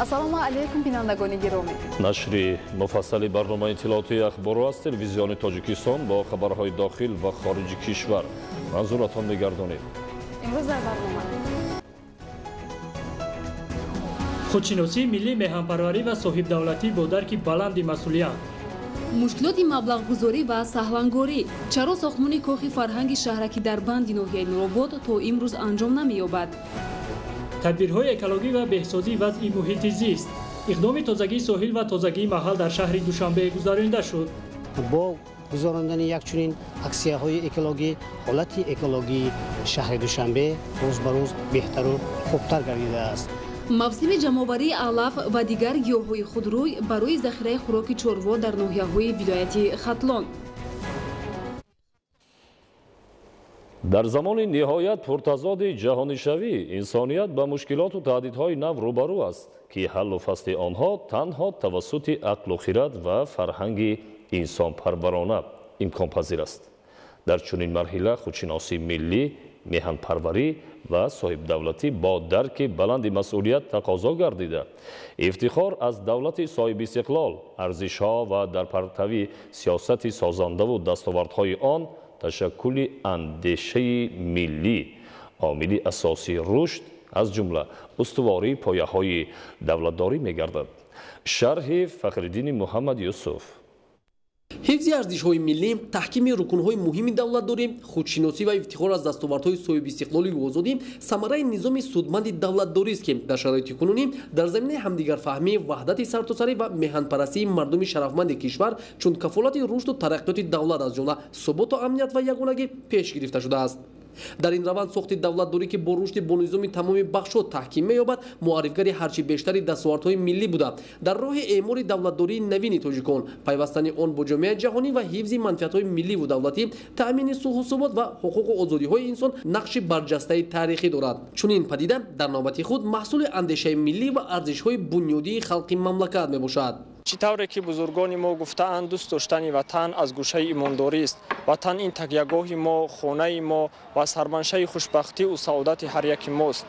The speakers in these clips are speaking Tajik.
ассалому алейкум бинандагони гиромӣ. нашри муфассали барномаи иттилооти ахбору аз телевизиони Тоҷикистон бо хабарҳои дохил ва хориҷи кишвар манзуратон мегардонед. имрӯз дар барнома худшиносии миллӣ, меҳанпарварӣ ва соҳибдавлатӣ бо дарки баланди масъулият. мушкилоти маблағгузорӣ ва саҳлангорӣ. чаро сохтмони кохи фарҳанги шаҳраки дар банди ноҳияи Нуробод то имрӯз анҷом намеёбад? тадбирҳои экологӣ ва беҳсозии вазъи муҳити зист. иқдоми тозагии соҳил ва тозагии маҳал дар шаҳри Душанбе гузаронида шуд. бо гузарондани якчунин аксияҳои экологӣ ҳолати экологии шаҳри Душанбе рӯз ба рӯз беҳтару хубтар гардидааст. мавсими ҷамъоварии алаф ва дигар гиёҳҳои худрӯй барои захираи хӯроки чорво дар ноҳияҳои вилояти Хатлон. дар замони ниҳоят пуртазоди ҷаҳонишавӣ инсоният ба мушкилоту таҳдидҳои нав рӯбарӯ аст ки ҳаллу фасли онҳо танҳо тавассути ақлу хирад ва фарҳанги инсонпарварона имконпазир аст. дар чунин марҳила худшиносии миллӣ, меҳанпарварӣ ва соҳибдавлатӣ бо дарки баланди масъулият тақозо гардида, ифтихор аз давлати соҳибистиқлол, арзишҳо ва дар партави сиёсати созандаву дастовардҳои он ташаккули андешаи миллӣ, омили асосии рушд, аз ҷумла устувории пояҳои давлатдорӣ мегардад. шарҳи Фахриддини Муҳаммад Юсуф. ҳифзи арзишҳои миллӣ, таҳкими рукунҳои муҳими давлатдорӣ, худшиносӣ ва ифтихор аз дастовардҳои соҳибистиқлоливу озодӣ самараи низоми судманди давлатдорист ки дар шароити кунунӣ дар заминаи ҳамдигарфаҳмӣ, ваҳдати сартосарӣ ва меҳанпарастии мардуми шарафманди кишвар чун кафолати рушду тараққиёти давлат аз ҷумла суботу амният ва ягонагӣ пеш гирифта шудааст. дар ин раванд сохти давлатдорӣ ки бо рушди бонизоми тамоми бахшҳо таҳким меёбад, муаррифгари ҳарчи бештари дастовардҳои миллӣ буда дар роҳи эъмори давлатдории навини тоҷикон, пайвастани он бо ҷомеаи ҷаҳонӣ ва ҳифзи манфиатҳои милливу давлатӣ, таъмини сулҳу субот ва ҳуқуқу озодиҳои инсон нақши барҷастаи таърихӣ дорад. чунин падида дар навбати худ маҳсули андешаи миллӣ ва арзишҳои бунёдии халқи мамлакат мебошад. чӣ тавре ки бузургони мо гуфтаанд, дӯст доштани ватан аз гӯшаи имондорист. ватан ин такягоҳи мо, хонаи мо ва сарманшаи хушбахтиву саодати ҳар яки мост.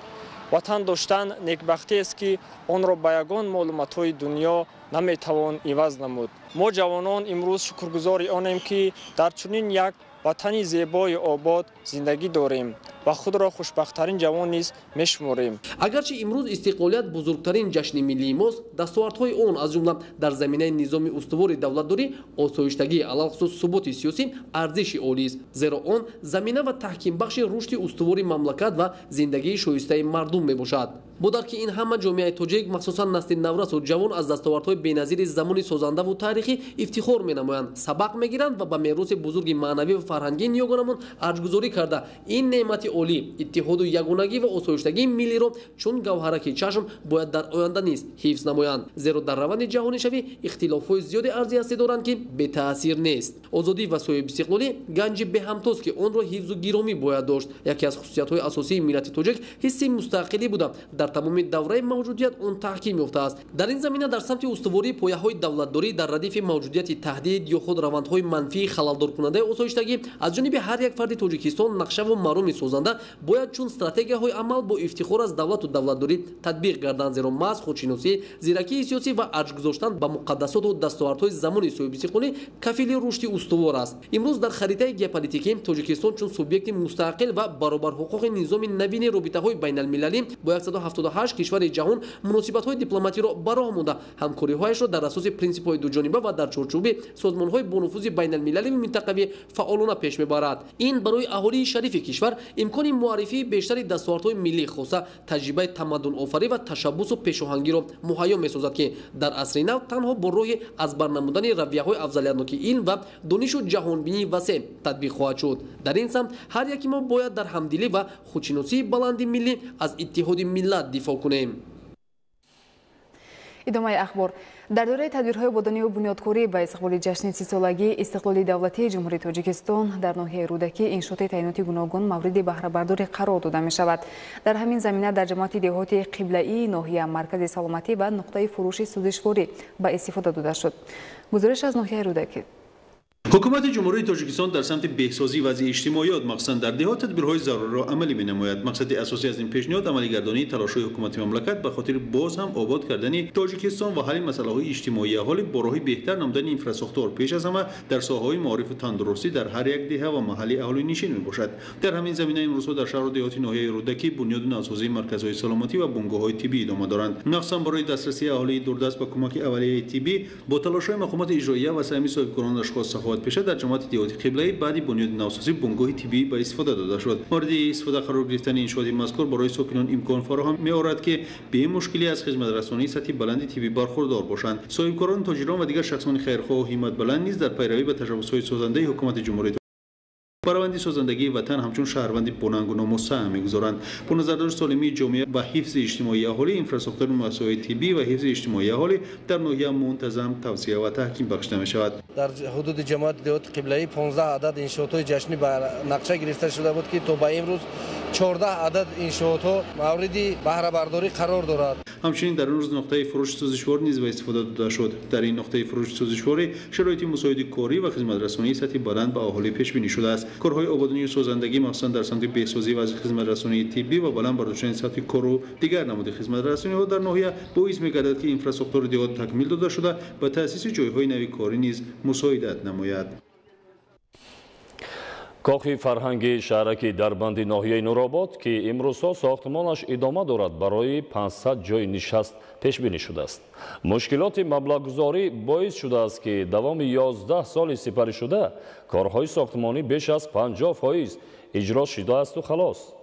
ватан доштан некбахтиест ки онро ба ягон маълумотҳои дунё наметавон иваз намуд. мо ҷавонон имрӯз шукргузори онем ки дар чунин як ватани зебои обод зиндагӣ дорем ва худро хушбахттарин ҷавон низ мешуморем. агарчи имрӯз истиқлолият бузургтарин ҷашни миллии мост, дастовардҳои он аз ҷумла дар заминаи низоми устувори давлатдорӣ, осоиштагии алалхусус суботи сиёсӣ арзиши олист, зеро он замина ва таҳкимбахши рушди устувори мамлакат ва зиндагии шоистаи мардум мебошад. бо дарки ин ҳама ҷомеаи тоҷик, махсусан насли наврасу ҷавон аз дастовардҳои беназири замони созандаву таърихӣ ифтихор менамоянд, сабақ мегиранд ва ба мероси бузурги маънавӣ ва фарҳангии ниёгонамон арҷгузорӣ карда ин неъмати олӣ, иттиҳоду ягонагӣ ва осоиштагии миллиро чун гавҳараки чашм бояд дар оянда низ ҳифз намоянд, зеро дар раванди ҷаҳонишавӣ ихтилофҳои зиёде арзиҳастӣ доранд ки бетаъсир нест. озодӣ ва соҳибистиқлолӣ ганҷи беҳамтост ки онро ҳифзу гиромӣ бояд дошт. яке аз хусусиятҳои асосии миллати тоҷик ҳисси мустақилӣ буда дар тамоми давраи мавҷудият он таҳким ёфтааст. дар ин замина дар самти устувории пояҳои давлатдорӣ дар радифи мавҷудияти таҳдид ё худ равандҳои манфии халалдоркунандаи осоиштагӣ аз ҷониби ҳар як фарди тоҷикистон нақшаву мароми созанда бояд чун стратегияҳои амал бо ифтихор аз давлату давлатдорӣ татбиқ гарданд, зеро маҳз худшиносӣ, зиракии сиёсӣ ва арҷ гузоштан ба муқаддасоту дастовардҳои замони соҳибистиқлолӣ кафили рушди устувор аст. имрӯз дар харитаи геополитикӣ тоҷикистон чун субъекти мустақил ва баробарҳуқуқи низоми навини робитаҳои байналмилалӣ бо 178 кишвари ҷаҳон муносибатҳои дипломатиро ба роҳ монда, ҳамкориҳояшро дар асоси принсипҳои дуҷониба ва дар чорчӯби созмонҳои бонуфузи байналмилалии минтақавӣ фаъолона пеш мебарад. ин барои аҳолии шарифи кишвар имкони муаррифии бештари дастовардҳои миллӣ, хоса таҷрибаи тамаддунофарӣ ва ташаббусу пешоҳангиро муҳайё месозад ки дар асри нав танҳо бо роҳи аз бар намудани равияҳои афзалиятноки илм ва донишу ҷаҳонбинии васеъ татбиқ хоҳад шуд. дар ин самт ҳар яки мо бояд дар ҳамдилӣ ва худшиносии баланди миллӣ аз иттиҳоди миллат дифоъ кунем. идомаи ахбор. дар дораи тадбирҳои бодониву бунёдкорӣ ба истиқболи ҷашни 30-солагии истиқлоли давлатии ҷумҳурии Тоҷикистон дар ноҳияи Рӯдакӣ иншооти таъиноти гуногун мавриди баҳрабардорӣ қарор дода мешавад. дар ҳамин замина дар ҷамоати деҳоти қиблаии ноҳия маркази саломатӣ ва нуқтаи фурӯши сӯзишворӣ ба истифода дода шуд. гузориш аз ноҳияи Рӯдакӣ. حکومت جمهوری تاجیکستان در سمت بهسازی وضع اجتماعیات مخصوصا در دهات تدبیرهای ضروری را عملی می‌نماید. مقصد اساسی از این پیشنهاد عملی‌گردانی تلاش‌های حکومت مملکت به خاطر باز هم آباد کردن تاجیکستان و حل مسائل اجتماعی اهالی با راه بهتر نمودن اینفراستراکچور پیش از همه در ساحه‌های معارف و تندرستی در هر یک دهه و محل اهالی نشین میباشد. در همین زمینه امروز در شهر و دهات ناحیه رودکی بنیاد نوسازی مرکزهای سلامتی و بنگاه‌های طبی ادامه دارند. مخصوصا برای دسترسی اهالی دوردست به کمک اولیه طبی با تلاش‌های مقامات اجراییه و سهمی صاحبکاران اشخاص سخاوت پیشه در جماعت دهات قبله بعدی بنیاد نوسازی بنگاه طبی به استفاده داده شد. مورد استفاده قرار گرفتن انشاءات مذکور برای ساکنان امکان فراهم می‌آورد که به مشکلی از خدمت رسانی سطح بلند طبی برخوردار باشند. صاحبکاران، تاجران و دیگر شخصان خیرخواه و همت بلند نیز در پیروی به تجاوزهای سازنده حکومت جمهوری برآورد سازندگی وطن همچون شهروند بلند و نامستحکم می‌گذارند. با نظرداشت سالمی جامعه و حفظ اجتماعی اهالی، اینفراستراکچور مسائل طبی و حفظ اجتماعی اهالی در ناحیه منتظم توسعه و تحکیم بخشیده می‌شود. در حدود جماعت دهات قبله‌ای 15 عدد انشاءات جشنی بر نقشه گرفته شده بود که تا به امروز 14 عدد انشاءات مورد بهره برداری قرار دارد. همچنین در روز نقطه فروش سوزشوار نیز به استفاده داده شد. در این نقطه فروش سوزشواری شرایط مساعد کاری و خدمت رسانی سطح بلند به اهالی پیش بینی شده است. کارهای آبادانی و سازندگی مخصوصا در سمت بهسازی وضع خدمت رسانی طبی و بلند برداشتن سطح کار و دیگر نمود خدمت رسانی ها در ناحیه باعث می‌گردد که اینفراستراکچور دهات تکمیل داده شده و تأسیس جایهای نوی کاری نیز مساعدت نماید. کاخی فرهنگی شهرکی دربندی ناحیه نورآباد که امروزها ساختمانش ادامه دارد برای 500 جای نشست پیش بینی شده است. مشکلات مبلغ‌گذاری باعث شده است که دوام 11 سال سپری شده کارهای ساختمانی بیش از 50% اجرا شده است و خلاص.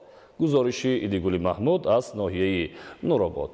گزارش ایدگل محمود از ناحیه نورآباد.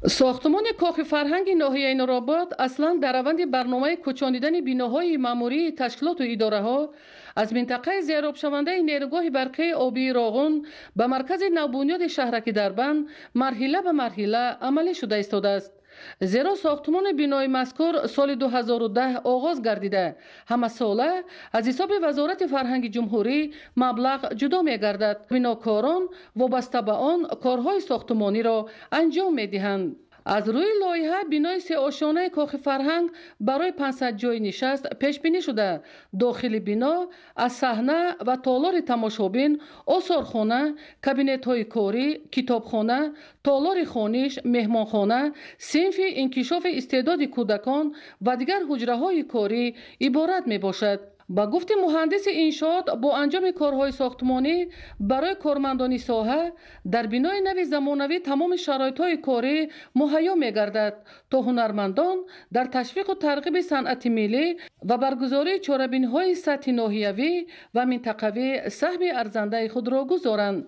ساختمان کاخ فرهنگ ناحیه نورآباد اصلا در روند برنامه کوچاندن بیناهای ماموری تشکیلات و اداره‌ها از منطقه زیرآب شونده نیروگاه برقی آبی راغون به مرکز نوبنیاد شهرک دربند مرحله به مرحله عملی شده ایستاده است. زیرا ساختمان بینای مذکور سال 2010 آغاز گردیده همه ساله از حساب وزارت فرهنگ جمهوری مبلغ جدا می گردد. بیناکاران وابسته به آن کارهای ساختمانی را انجام می دهند. از روی لایحه بینای 3 آشیانه کاخ فرهنگ برای 500 جای نشست پیش بینی شده. داخل بنا از صحنه و تالار تماشابین، آثارخانه، کابینت‌های کاری، کتابخانه، تالار خوانش، مهمانخانه، صنف انکشاف استعداد کودکان و دیگر حجره‌های کاری عبارت میباشد. با گفت مهندس انشاءات با انجام کارهای ساختمانی برای کارمندان ساحه در بینای نو زمانوی تمام شرایط‌های کاری مهیا می‌گردد تا هنرمندان در تشویق و ترغیب صنعت ملی و برگزاری چاره‌بینی‌های سطحی ناحیوی و منطقوی سهم ارزنده خود را گذارند.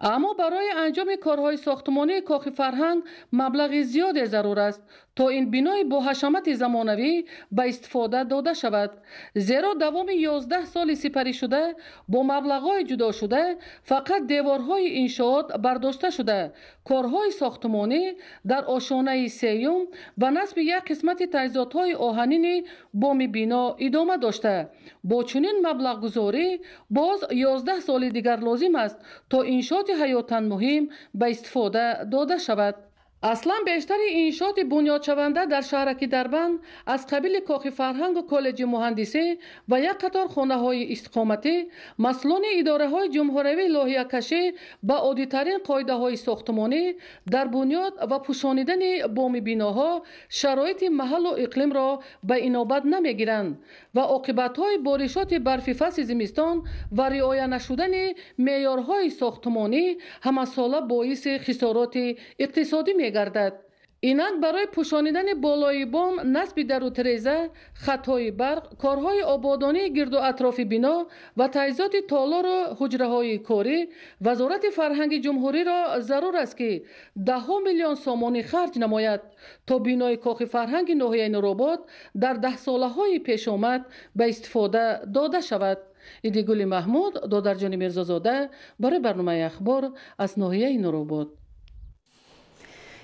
اما برای انجام کارهای ساختمانی کاخ فرهنگ مبلغ زیادی ضرور است تا این بینای با حشمت زمانوی به استفاده داده شود. زیرا دوام 11 سال سپری شده با مبلغ‌های جدا شده فقط دیوارهای انشاءات برداشته شده. کارهای ساختمانی در آشیانه سیوم و نصب یک قسمت تجهیزات‌های آهنین بام بینا ادامه داشته. با چنین مبلغ گذاری باز 11 سال دیگر لازم است تا انشاءات حیاتاً مهم به استفاده داده شود. اصلا بیشتر انشاءات بنیاد شونده در شهرک دربند از قبیل کاخ فرهنگ و کالج مهندسی و یک قطار خانه‌های استقامتی مسئولان اداره‌های جمهوری لایحه کشی با عادی‌ترین قاعده‌های ساختمانی در بنیاد و پوشانیدن بام بیناها شرایط محل و اقلیم را به اینابت نمی‌گیرند و عاقبت‌های بارشات برف فصل زمستان و رعایت نشدن معیارهای ساختمانی همه ساله باعث خسارات اقتصادی می‌گردد. اینک برای پوشانیدن بالای بام، نصب دروتریزه، خطهای برق، کارهای آبادانی گرد و اطراف بنا و تجهیزات تالار و حجره‌های کاری، وزارت فرهنگ جمهوری را ضرور است که 10 میلیون سامانی خرج نماید تا بینای کاخ فرهنگ ناحیه نورآباد در 10 ساله‌های پیش آمد به استفاده داده شود. ایدگل محمود، دادرجان میرزازاده، برای برنامه اخبار از ناحیه نورآباد.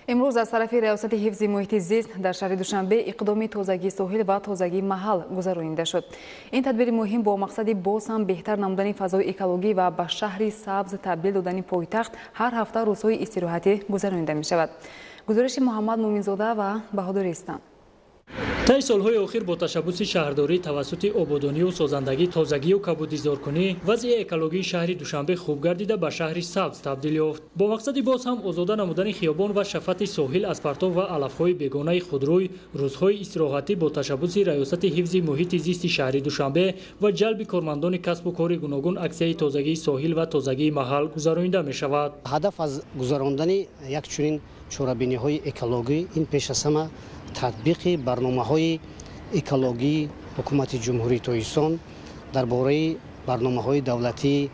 امروز از طرف ریاست حفظ محیط زیست در شهر دوشنبه اقدام تازگی ساحل و تازگی محل گذرانیده شد. این تدبیر مهم با مقصد باز هم بهتر نمودن فضای اکولوژی و به شهری سبز تبدیل دادن پایتخت هر هفته روزهای استراحتی گذرانیده می شود. گزارش محمد مومنزاده و بهادر استان. طی سالهای اخیر با تشبث شهرداری توسط آبادانی و سازندگی، تازگی و کبودیزدارکنی، وضع اکولوژی شهر دوشنبه خوب گردیده به شهر سبز تبدیل یافت. با مقصد باز هم آزاده نمودن خیابان و شفت ساحل از پرتاب و علفهای بیگانه خودروی، روزهای استراحتی با تشبث ریاست حفظ محیط زیست شهر دوشنبه و جلب کارمندان کسب و کار گوناگون اکسیه تازگی ساحل و تازگی محل گذرانیده می شود. هدف از گذراندن یک چنین چورابینی‌های اکولوژی این پیش از همه تطبیق برنامه‌های اکولوژی حکومت جمهوری تویسان درباره برنامه‌های دولتی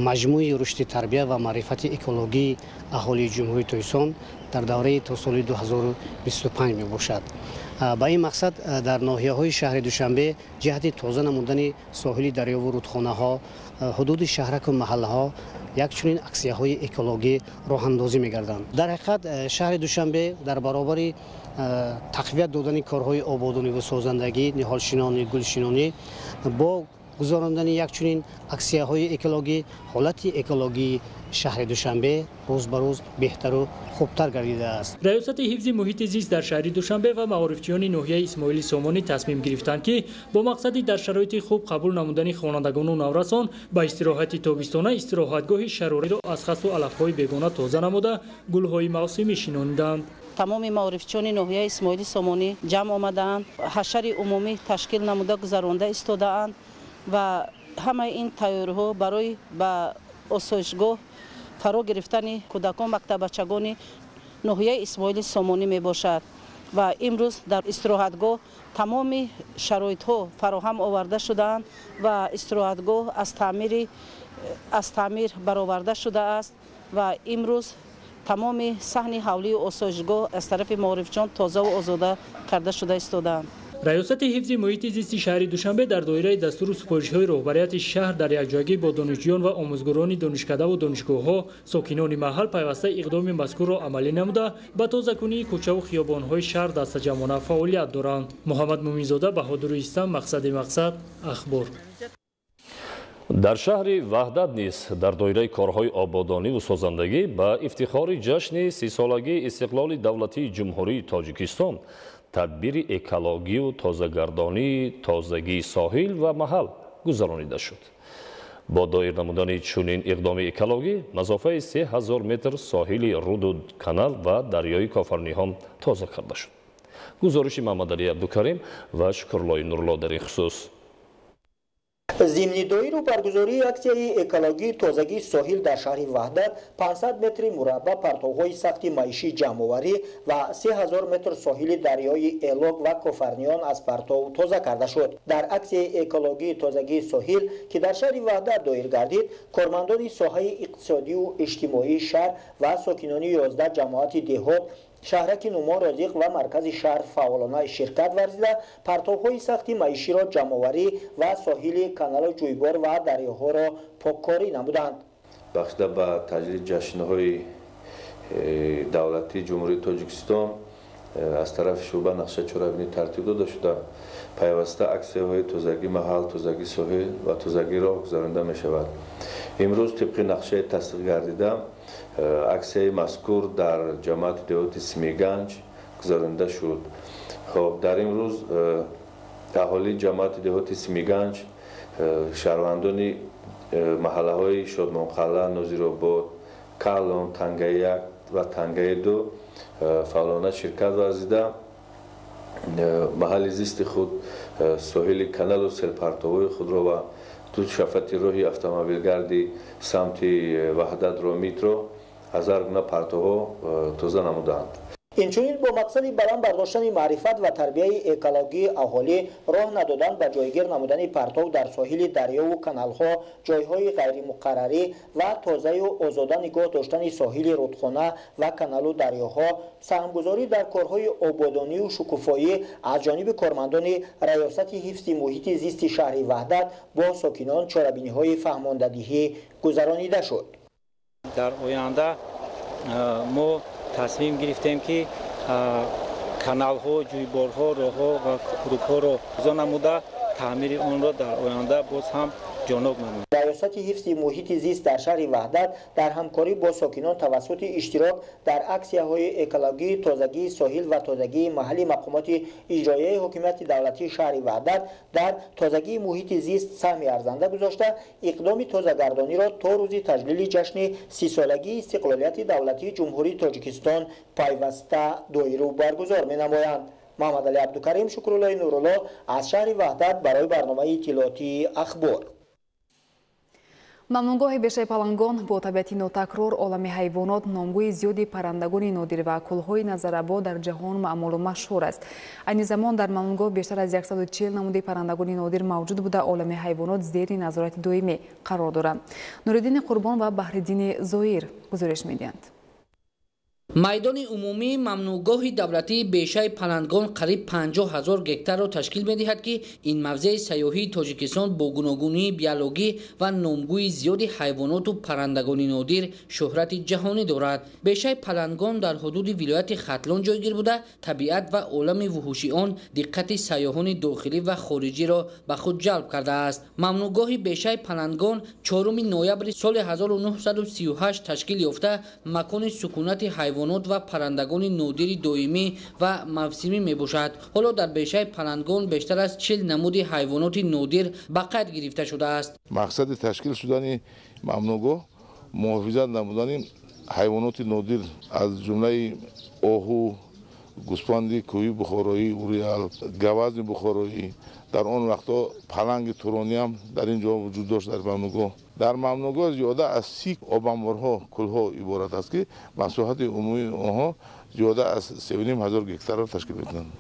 مجموعه رشد تربیت و معرفت اکولوژی اهالی جمهوری تویسان در دوره تا سال 2025 میباشد. با این مقصد در ناحیه‌های شهر دوشنبه جهت تازه نمودن ساحل دریا و رودخانه‌ها، حدود شهرک و محله‌ها یک چنین اکسیه‌های اکولوژی راه اندازی می‌گردند. در حقیقت شهر دوشنبه در برابر تقویت دادن کارهای آبادانی و سازندگی، نهالشینانی، گلشینانی با گذراندن یک چنین اکسیه‌های اکولوژی، حالت اکولوژی شهر دوشنبه روز به روز بهتر و خوبتر گردیده است. ریاست حفظ محیط زیست در شهر دوشنبه و معارفچیان ناحیه اسماعیل سامانی تصمیم گرفتند که با مقصد در شرایط خوب قبول نمودن خوانندگان و نورسان با استراحت تابستانه استراحتگاه شراری را از خس و علف‌های بیگانه تازه نموده گل‌های موسمی شناندند. تمام معارفچیان ناحیه اسماعیل سامانی جمع آمدند، حشر عمومی تشکیل نموده گذرانده ایستاده‌اند و همه این تیاری‌ها برای به آسایشگاه فرا گرفتن کودکان مکتبچگان ناحیه اسماعیل سامانی می باشد و امروز در استراحتگاه تمام شرایط‌ها فراهم آورده شده‌اند و استراحتگاه از تعمیر برآورده شده است و امروز تمام صحن حولی آسایشگاه از طرف معارفچیان تازه و آزاده کرده شده ایستاده‌اند. ریاست حفظ محیط زیست شهر دوشنبه در دایره دستور و سفارش‌های رهبریت شهر در یکجایی با دانشجویان و آموزگاران دانشکده و دانشگاه‌ها، ساکنان محل پیوسته اقدام مذکور را عملی نموده به تازه‌کنی کوچه و خیابان‌های شهر دستجمعانه فعالیت دارند. محمد مومنزاده، بهادرستان، مقصد اخبار. در شهر وحدت نیز در دایره کارهای آبادانی و سازندگی با افتخار جشن 30 سالگی استقلال دولتی جمهوری تاجیکستان تدبیر اکولوژی و تازه‌گردانی تازگی ساحل و محل گذرانیده شد. با دایر نمودن چنین اقدام اکولوژی مسافه 3000 متر ساحل رود و کانال و دریای کافرنیهان تازه کرده شد. گزارش محمدعلی عبدالکریم و شکرلای نورالله در این خصوص. ضمن دایر و برگزاری اکسیه اکولوژی تازگی ساحل در شهر وحدت 500 متر مربع پرتوهای سخت معیشی جمع‌آوری و 3000 متر ساحل دریای ایلاق و کافرنیان از پرتو تازه کرده شد. در اکسیه اکولوژی تازگی ساحل که در شهر وحدت دایر گردید، کارمندان ساحه اقتصادی و اجتماعی شهر و ساکنان 11 جماعت دهات شهرک نما رازق و مرکز شهر فعالانه شرکت ورزیده پرتوهای سختی معیشی را جمع‌آوری و ساحل کانال جویبار و دریاها را پاککاری نمودند. بخشیده به تجلیل جشن‌های دولتی جمهوری تاجیکستان از طرف شعبه نقشه چورابینی ترتیب داده شده پیوسته اکسیه‌های تازگی محل، تازگی ساحل و تازگی راه گذرانده می شود. امروز طبق نقشه تصدیق گردیده اکسیه مذکور در جماعت دهات سیمیگنج گذرانده شد. خب در امروز اهالی جماعت دهات سیمیگنج، شهروندان محله های شادمانقلعه، ناظرآباد، کالون، تنگه 1 و تنگه 2 فعالانه شرکت ورزیده محل زیست خود ساحل کانال و سرپرتوهای خود را و دو شفت راهی اتومبیلگردی سمت وحدت را میترو از هر گونه پرتوها تازه نمودند. اینچنین با مقصد بلند برداشتن معرفت و تربیه اکولوژی اهالی راه ندادن به جایگیر نمودن پرتو در ساحل دریا و کانالها، جایهای غیر مقرری و تازه و آزاده نگاه داشتن ساحل رودخانه و کانال و دریاها، سهمگذاری در کارهای آبادانی و شکوفایی از جانب کارمندان ریاست حفظ محیط زیست شهر وحدت با ساکنان چاره‌بینی‌های فهماندهی گذرانیده شد. در آینده ما تصمیم گرفتیم که کانال ها، جویبار ها، راه ها و رودها را تازه نموده تعمیر اون را در آینده باز هم جانب نمود. ریاست حفظ محیط زیست در شهر وحدت در همکاری با ساکنان توسط اشتراک در اکسیه‌های اکولوژی، تازگی ساحل و تازگی محلی مقامات اجرایی حکومت دولتی شهر وحدت در تازگی محیط زیست سهمی ارزنده گذاشته اقدام تازه‌گردانی را تا روز تجلیل جشن 30 سالگی استقلالیت دولتی جمهوری تاجیکستان پیوسته دایره برگزار می‌نمایند. محمد علی عبدالکریم شکرالله نورالله از شهر وحدت برای برنامه اطلاعاتی اخبار. мамнунгоҳи бешаи палангон бо табиати нотакрор, олами ҳайвонот, номгӯи зиёди паррандагони нодир ва кӯлҳои назарабо дар ҷаҳон маъмулу машҳур аст. айни замон дар мамнунгоҳ бештар аз 140 намуди паррандагони нодир мавҷуд буда олами ҳайвонот зери назорати доимӣ қарор дорад. Нуриддини Қурбон ва Баҳриддини Зоир гузориш медиҳанд. майдони умумии мамнӯъгоҳи давлатии бешаи палангон қариб 50 000 гектарро ташкил медиҳад ки ин мавзеи сайёҳии тоҷикистон бо гуногунии биологӣ ва номгӯи зиёди ҳайвоноту паррандагони нодир шӯҳрати ҷаҳонӣ дорад. бешаи палангон дар ҳудуди вилояти хатлон ҷойгир буда табиат ва олами вуҳуши он диққати сайёҳони дохилӣ ва хориҷиро ба худ ҷалб кардааст. мамнӯъгоҳи бешаи палангон 4 ноябри соли 1938 ташкил ёфта макони сукунати ҳайвонот ва паррандагони нодири доимӣ ва мавсимӣ мебошад. ҳоло дар бешаи палангон бештар аз 40 намуди ҳайвоноти нодир ба қайд гирифта шудааст. мақсади ташкил шудани мамнӯъгоҳ муҳофизат намудани ҳайвоноти нодир аз ҷумлаи оҳу, гӯспанди кӯҳӣ бухороӣ, уриал, гавазни бухороӣ, дар он вақто паланги туронӣ ҳам дар ин ҷо вуҷуд дошт. дар мамнӯъгоҳ зиёда аз 30 обамборҳо, кӯлҳо иборат аст ки масоҳати умумии онҳо зиёда аз 3500 гектарро ташкил мекунанд.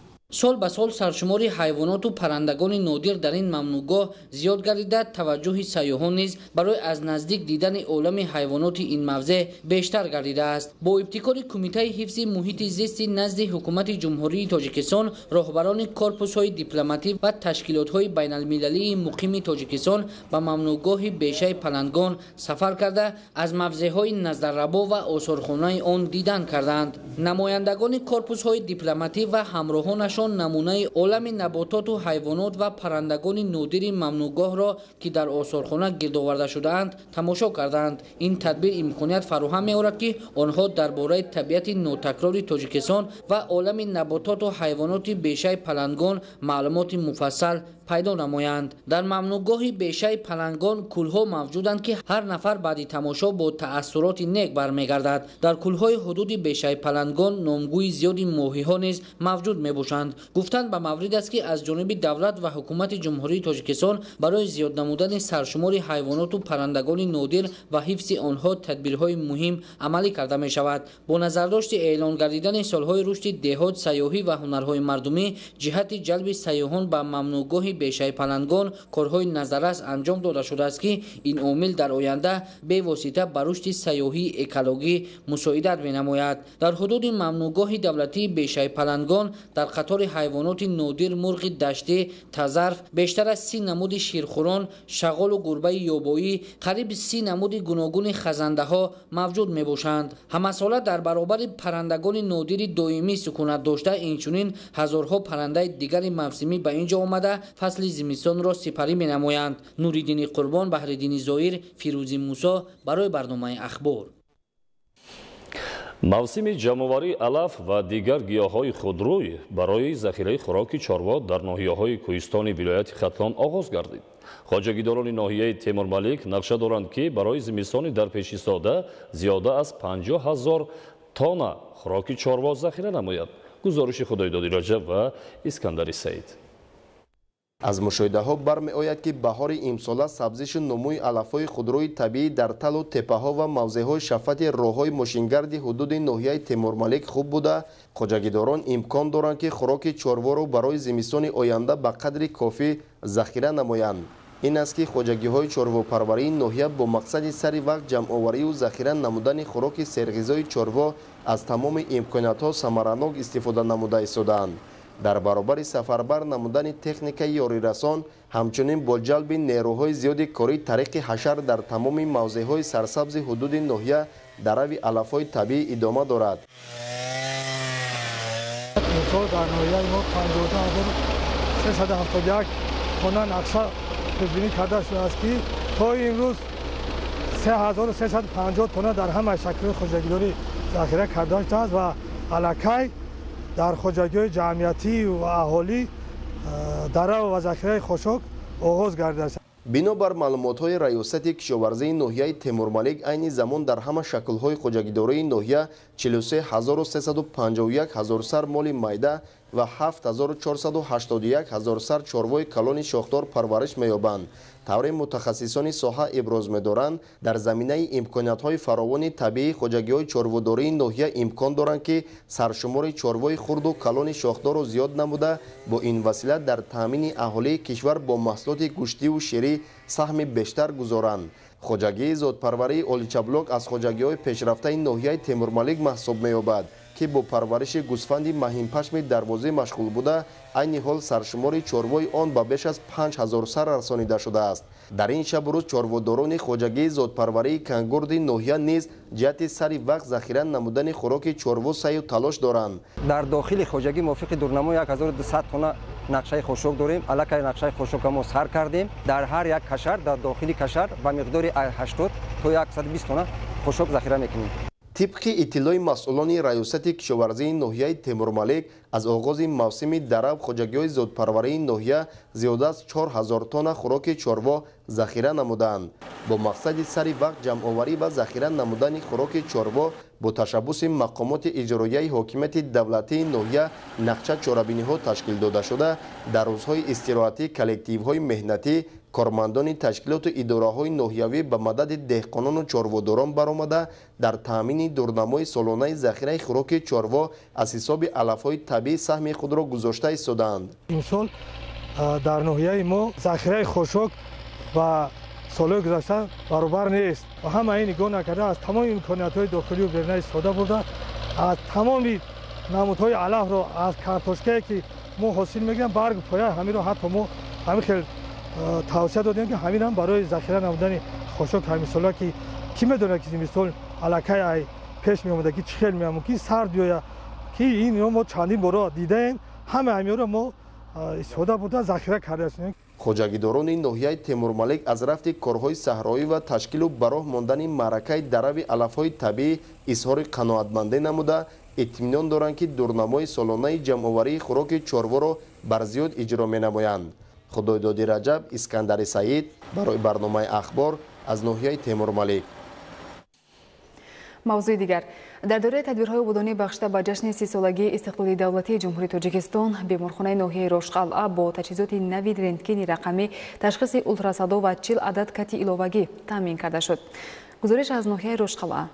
сол ба сол саршумори ҳайвоноту паррандагони нодир дар ин мамнӯъгоҳ зиёд гардида таваҷҷӯҳи сайёҳон низ барои аз наздик дидани олами ҳайвоноти ин мавзеъ бештар гардидааст. бо ибтикори кумитаи ҳифзи муҳити зисти назди ҳукумати ҷумҳурии тоҷикистон, роҳбарони корпусҳои дипломатӣ ва ташкилотҳои байналмилалии муқими тоҷикистон ба мамнӯъгоҳи бешаи палангон сафар карда аз мавзеъҳои назаррабо ва осорхонаи он дидан карданд. намояндагони корпусҳои дипломатӣ ва ҳамроҳонашон намунаи олами набототу ҳайвонот ва паррандагони нодири мамнӯъгоҳро ки дар осорхона гирдоварда шудаанд тамошо карданд. ин тадбир имконият фароҳам меорад ки онҳо дар бораи табиати нотакрори тоҷикистон ва олами набототу ҳайвоноти бешаи палангон маълумоти муфассал пайдо намоянд. дар мамнӯъгоҳи бешаи палангон кӯлҳо мавҷуданд ки ҳар нафар баъди тамошо бо таассуроти нек бармегардад. дар кӯлҳои ҳудуди бешаи палангон номгӯи зиёди моҳиҳо низ мавҷуд мебошанд. гуфтанд ба маврид аст ки аз ҷониби давлат ва ҳукумати ҷумҳурии тоҷикистон барои зиёд намудани саршумори ҳайвоноту паррандагони нодир ва ҳифзи онҳо тадбирҳои муҳим амалӣ карда мешавад. бо назардошти эълон гардидани солҳои рушди деҳот, сайёҳӣ ва ҳунарҳои мардумӣ ҷиҳати ҷалби сайёҳон ба мамнӯъгоҳи бешаи палангон корҳои назаррас анҷом дода шудааст ки ин омил дар оянда бевосита ба рушди сайёҳии экологӣ мусоидат менамояд. дар ҳудуди мамнӯъгоҳи давлатии бешаи палангон дар қатори ҳайвоноти нодир мурғи даштӣ, тазарф, бештар аз 30 намуди ширхӯрон, шағолу гурбаи ёбоӣ, қариб 30 намуди гуногуни хазандаҳо мавҷуд мебошанд. ҳамасола дар баробари паррандагони нодири доимӣ сукунат дошта, инчунин ҳазорҳо паррандаи дигари мавсимӣ ба ин ҷо омада фасли зимистонро сипарӣ менамоянд. Нуриддини Қурбон, Баҳриддини Зоир, Фирӯзи Мусо барои барномаи ахбор. мавсими ҷамъоварии алаф ва дигар гиёҳҳои худрӯй барои захираи хӯроки чорво дар ноҳияҳои кӯҳистони вилояти Хатлон оғоз гардид. хоҷагидорони ноҳияи Темурмалик нақша доранд ки барои зимистони дар пешистода зиёда аз 50 000 тонна хӯроки чорво захира намояд. гузориши Худоидоди Раҷаб ва Искандари Саид. аз мушоҳидаҳо бармеояд ки баҳори имсола сабзишу номӯи алафҳои худрои табиӣ дар талу теппаҳо ва мавзеъҳои шафати роҳҳои мошингарди ҳудуди ноҳияи Темурмалик хуб буда, хоҷагидорон имкон доранд ки хӯроки чорворо барои зимистони оянда ба қадри кофӣ захира намоянд. ин аст ки хоҷагиҳои чорвопарварии ноҳия бо мақсади сари вақт ҷамъоварию захира намудани хӯроки серғизои чорво аз тамоми имкониятҳо самаранок истифода намуда истодаанд. дар баробари сафарбар намудани техникаи ёрирасон, ҳамчунин бо ҷалби нерӯҳои зиёди кории тариқи ҳашар дар тамоми мавзеъҳои сарсабзи ҳудуди ноҳия дарави алафҳои табиӣ идома дорад. در ناحیه ما 52371 خانه نقشه پیش‌بینی کرده شده است که تا امروز 3350 تن در همه شکل خوجگیداری ذخیره کرده شده است و الکی در خوجگی‌های جمعیتی و اهالی دره و ذخیره خشک آغاز گردیده است. بنابر маълумотҳои раёсати кишоварзии ноҳияи Темурмалик, айни замон дар ҳама шаклҳои хуҷагидории ноҳия 43351 ҳазор сар моли майда ва 7481 ҳазор сар чорвои калони шохдор парвариш меёбанд. тавре мутахассисони соҳа иброз медоранд, дар заминаи имкониятҳои фаровони табиии хуҷагиҳои чорводории ноҳия имкон доранд ки саршумори чорвои хурду калони шохдорро зиёд намуда, бо ин васила дар таъмини аҳолии кишвар бо маҳсулоти гӯштиву ширӣ саҳми бештар гузоранд. хуҷагии зотпарварии оличаблок аз хуҷагиҳои пешрафтаи ноҳияи Темурмалик маҳсуб меёбад, ки бо парвариши гӯсфанди маҳинпашми дарвозӣ машғул буда, айни ҳол саршумори чорвои он ба беш аз 5000 сар расонида шудааст. дар ин шабу рӯз чорводорони хуҷагии зотпарварии Кангурди ноҳия низ ҷиҳати сари вақт захира намудани хӯроки чорво саю талош доранд. дар дохили хуҷагӣ мувофиқи дурнамо 1200 тонна нақшаи хушук дорем. аллакай нақшаи хушук мо сар кардем. дар ҳар як кашар, дар дохили кашар ба миқдори 80 то 120 тонна хушук захира мекунем. тибқи иттилои масъулони раёсати кишоварзии ноҳияи Темурмалик, аз оғози мавсими дарав хуҷагиҳои зотпарварии ноҳия зиёда аз 4000 тонна хӯроки чорво захира намуданд. бо мақсади сари вақт ҷамъоварӣ ва захира намудани хӯроки чорво, бо ташаббуси мақомоти иҷроияи ҳокимияти давлатии ноҳия нақша чорабиниҳо ташкил дода шуда, дар рӯзҳои истироҳатӣ коллективҳои меҳнатӣ, кормандони ташкилоту идораҳои ноҳиявӣ ба мадади деҳқонону чорводорон баромада, дар таъмини дурнамои солонаи захираи хӯроки чорво аз ҳисоби алафҳои табиӣ саҳми худро гузошта истодаанд. имсол дар ноҳияи мо захираи хушук ва солҳои гузашта баробар нест ва ҳамаи нигоҳ накарда аз тамоми имкониятҳои дохилию беруна истифода бурда, аз тамоми намудҳои алафро аз картошкае ки мо ҳосил мегирем баргу поя ҳамиро ҳатто мо ҳамин хел тавсия додем ки ҳаминам барои захира намудани хушук ҳамисола ки кӣ медонад ки зимистон аллакай ай пеш меомада ки чӣ хел меамон ки сард биёя ки инро мо чандин боро дидаем. ҳама ҳамиро мо истифода бурда захира кардаем. хуҷагидорони ноҳияи Темурмалик аз рафти корҳои саҳроӣ ва ташкилу бароҳ мондани маъракаи дарави алафҳои табиӣ изҳори қаноатмандӣ намуда, иттиминон доранд ки дурнамои солонаи ҷамъоварии хӯроки чорворо барзиёд иҷро менамоянд. худойдоди Раҷаб, Искандари Саид барои барномаи ахбор аз ноҳияи Темурмалик. мавзӯи дигар, дар дораи тадбирҳои ободонӣ бахшида ба ҷашни 30-солагии истиқлоли давлатии ҷумҳурии Тоҷикистон, беморхонаи ноҳияи Рошқалъа бо таҷҳизоти нави рентгени рақамӣ, ташхиси ултрасадо ва 40 адад кати иловагӣ таъмин карда шуд. гузориш аз ноҳияи Рошқалъа.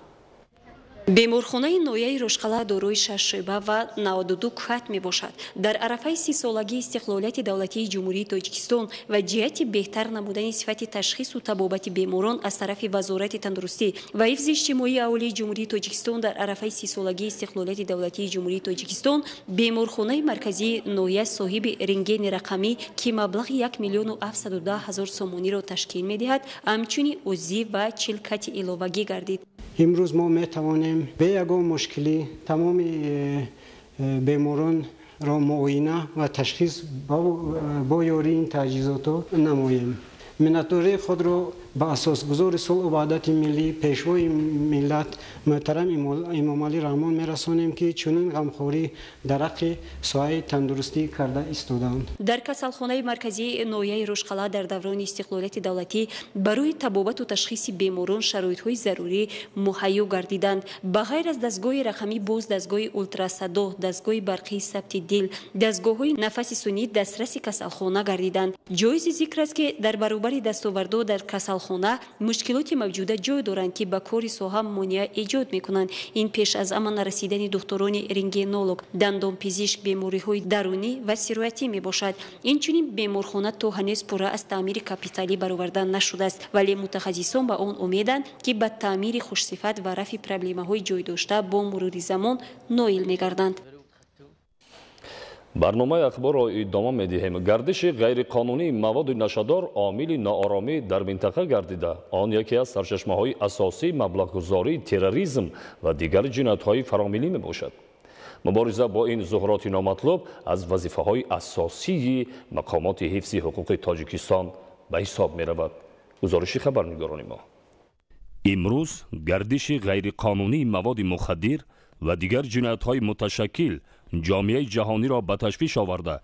беморхонаи ноҳияи Рошқалъа дорои 6 шӯъба ва 92 кат мебошад. дар арафаи 30-солагии истиқлолияти давлатии ҷумҳурии Тоҷикистон ва ҷиҳати беҳтар намудани сифати ташхису табобати беморон аз тарафи Вазорати тандурустӣ ва ҳифзи иҷтимоии аҳолии ҷумҳурии Тоҷикистон дар арафаи 30-солагии истиқлолияти давлатии ҷумҳурии Тоҷикистон, беморхонаи марказии ноҳия соҳиби рентгени рақамӣ ки маблағи 1 миллиону 710 ҳазор сомониро ташкил медиҳад, ҳамчунин ӯзӣ ва 40 кати иловагӣ гардид. имрӯз мо метавонем бе ягон мушкилӣ тамоми беморонро муоина ва ташхис бо ёрии ин таҷҳизотҳо намоем. миннатдории худро ба асосгузори сулҳу ваҳдати миллӣ, пешвои миллат муҳтарам Эмомалӣ Раҳмон мерасонем ки чунин ғамхорӣ дар ҳаққи соҳаи тандурустӣ карда истодаанд. дар касалхонаи марказии ноҳияи Рошқалъа дар даврони истиқлолияти давлатӣ барои табобату ташхиси беморон шароитҳои зарурӣ муҳайё гардиданд. ба ғайр аз дастгоҳи рақамӣ, боз дастгоҳи ултрасадо, дастгоҳи барқии сабти дил, дастгоҳҳои нафаси сунъӣ дастраси касалхона гардиданд. ҷоизи зикр аст ки дар баробари дастовардо дар касалхона мушкилоти мавҷуда ҷой доранд ки ба кори соҳа монеа эҷод мекунанд. ин пеш аз ҳама нарасидани духтурони рентгенолог, дандонпизишк, бемориҳои дарунӣ ва сироятӣ мебошад. инчунин беморхона то ҳанӯз пурра аз таъмири капиталӣ бароварда нашудааст, вале мутахассисон ба он умеданд ки ба таъмири хушсифат ва рафъи проблемаҳои ҷойдошта бо мурури замон ноил мегарданд. барномаи ахборро идома медиҳем. гардиши ғайриқонунии маводи нашадор омили нооромӣ дар минтақа гардида, он яке аз сарчашмаҳои асосии маблағгузории терроризм ва дигар ҷиноятҳои фаромилӣ мебошад. мубориза бо ин зуҳуроти номатлуб аз вазифаҳои асосии мақомоти ҳифзи ҳуқуқи Тоҷикистон ба ҳисоб меравад. гузориши хабарнигорони мо. имрӯз гардиши ғайриқонунии маводи мухаддир ва дигар ҷиноятҳои муташаккил ҷомеаи ҷаҳониро ба ташвиш оварда,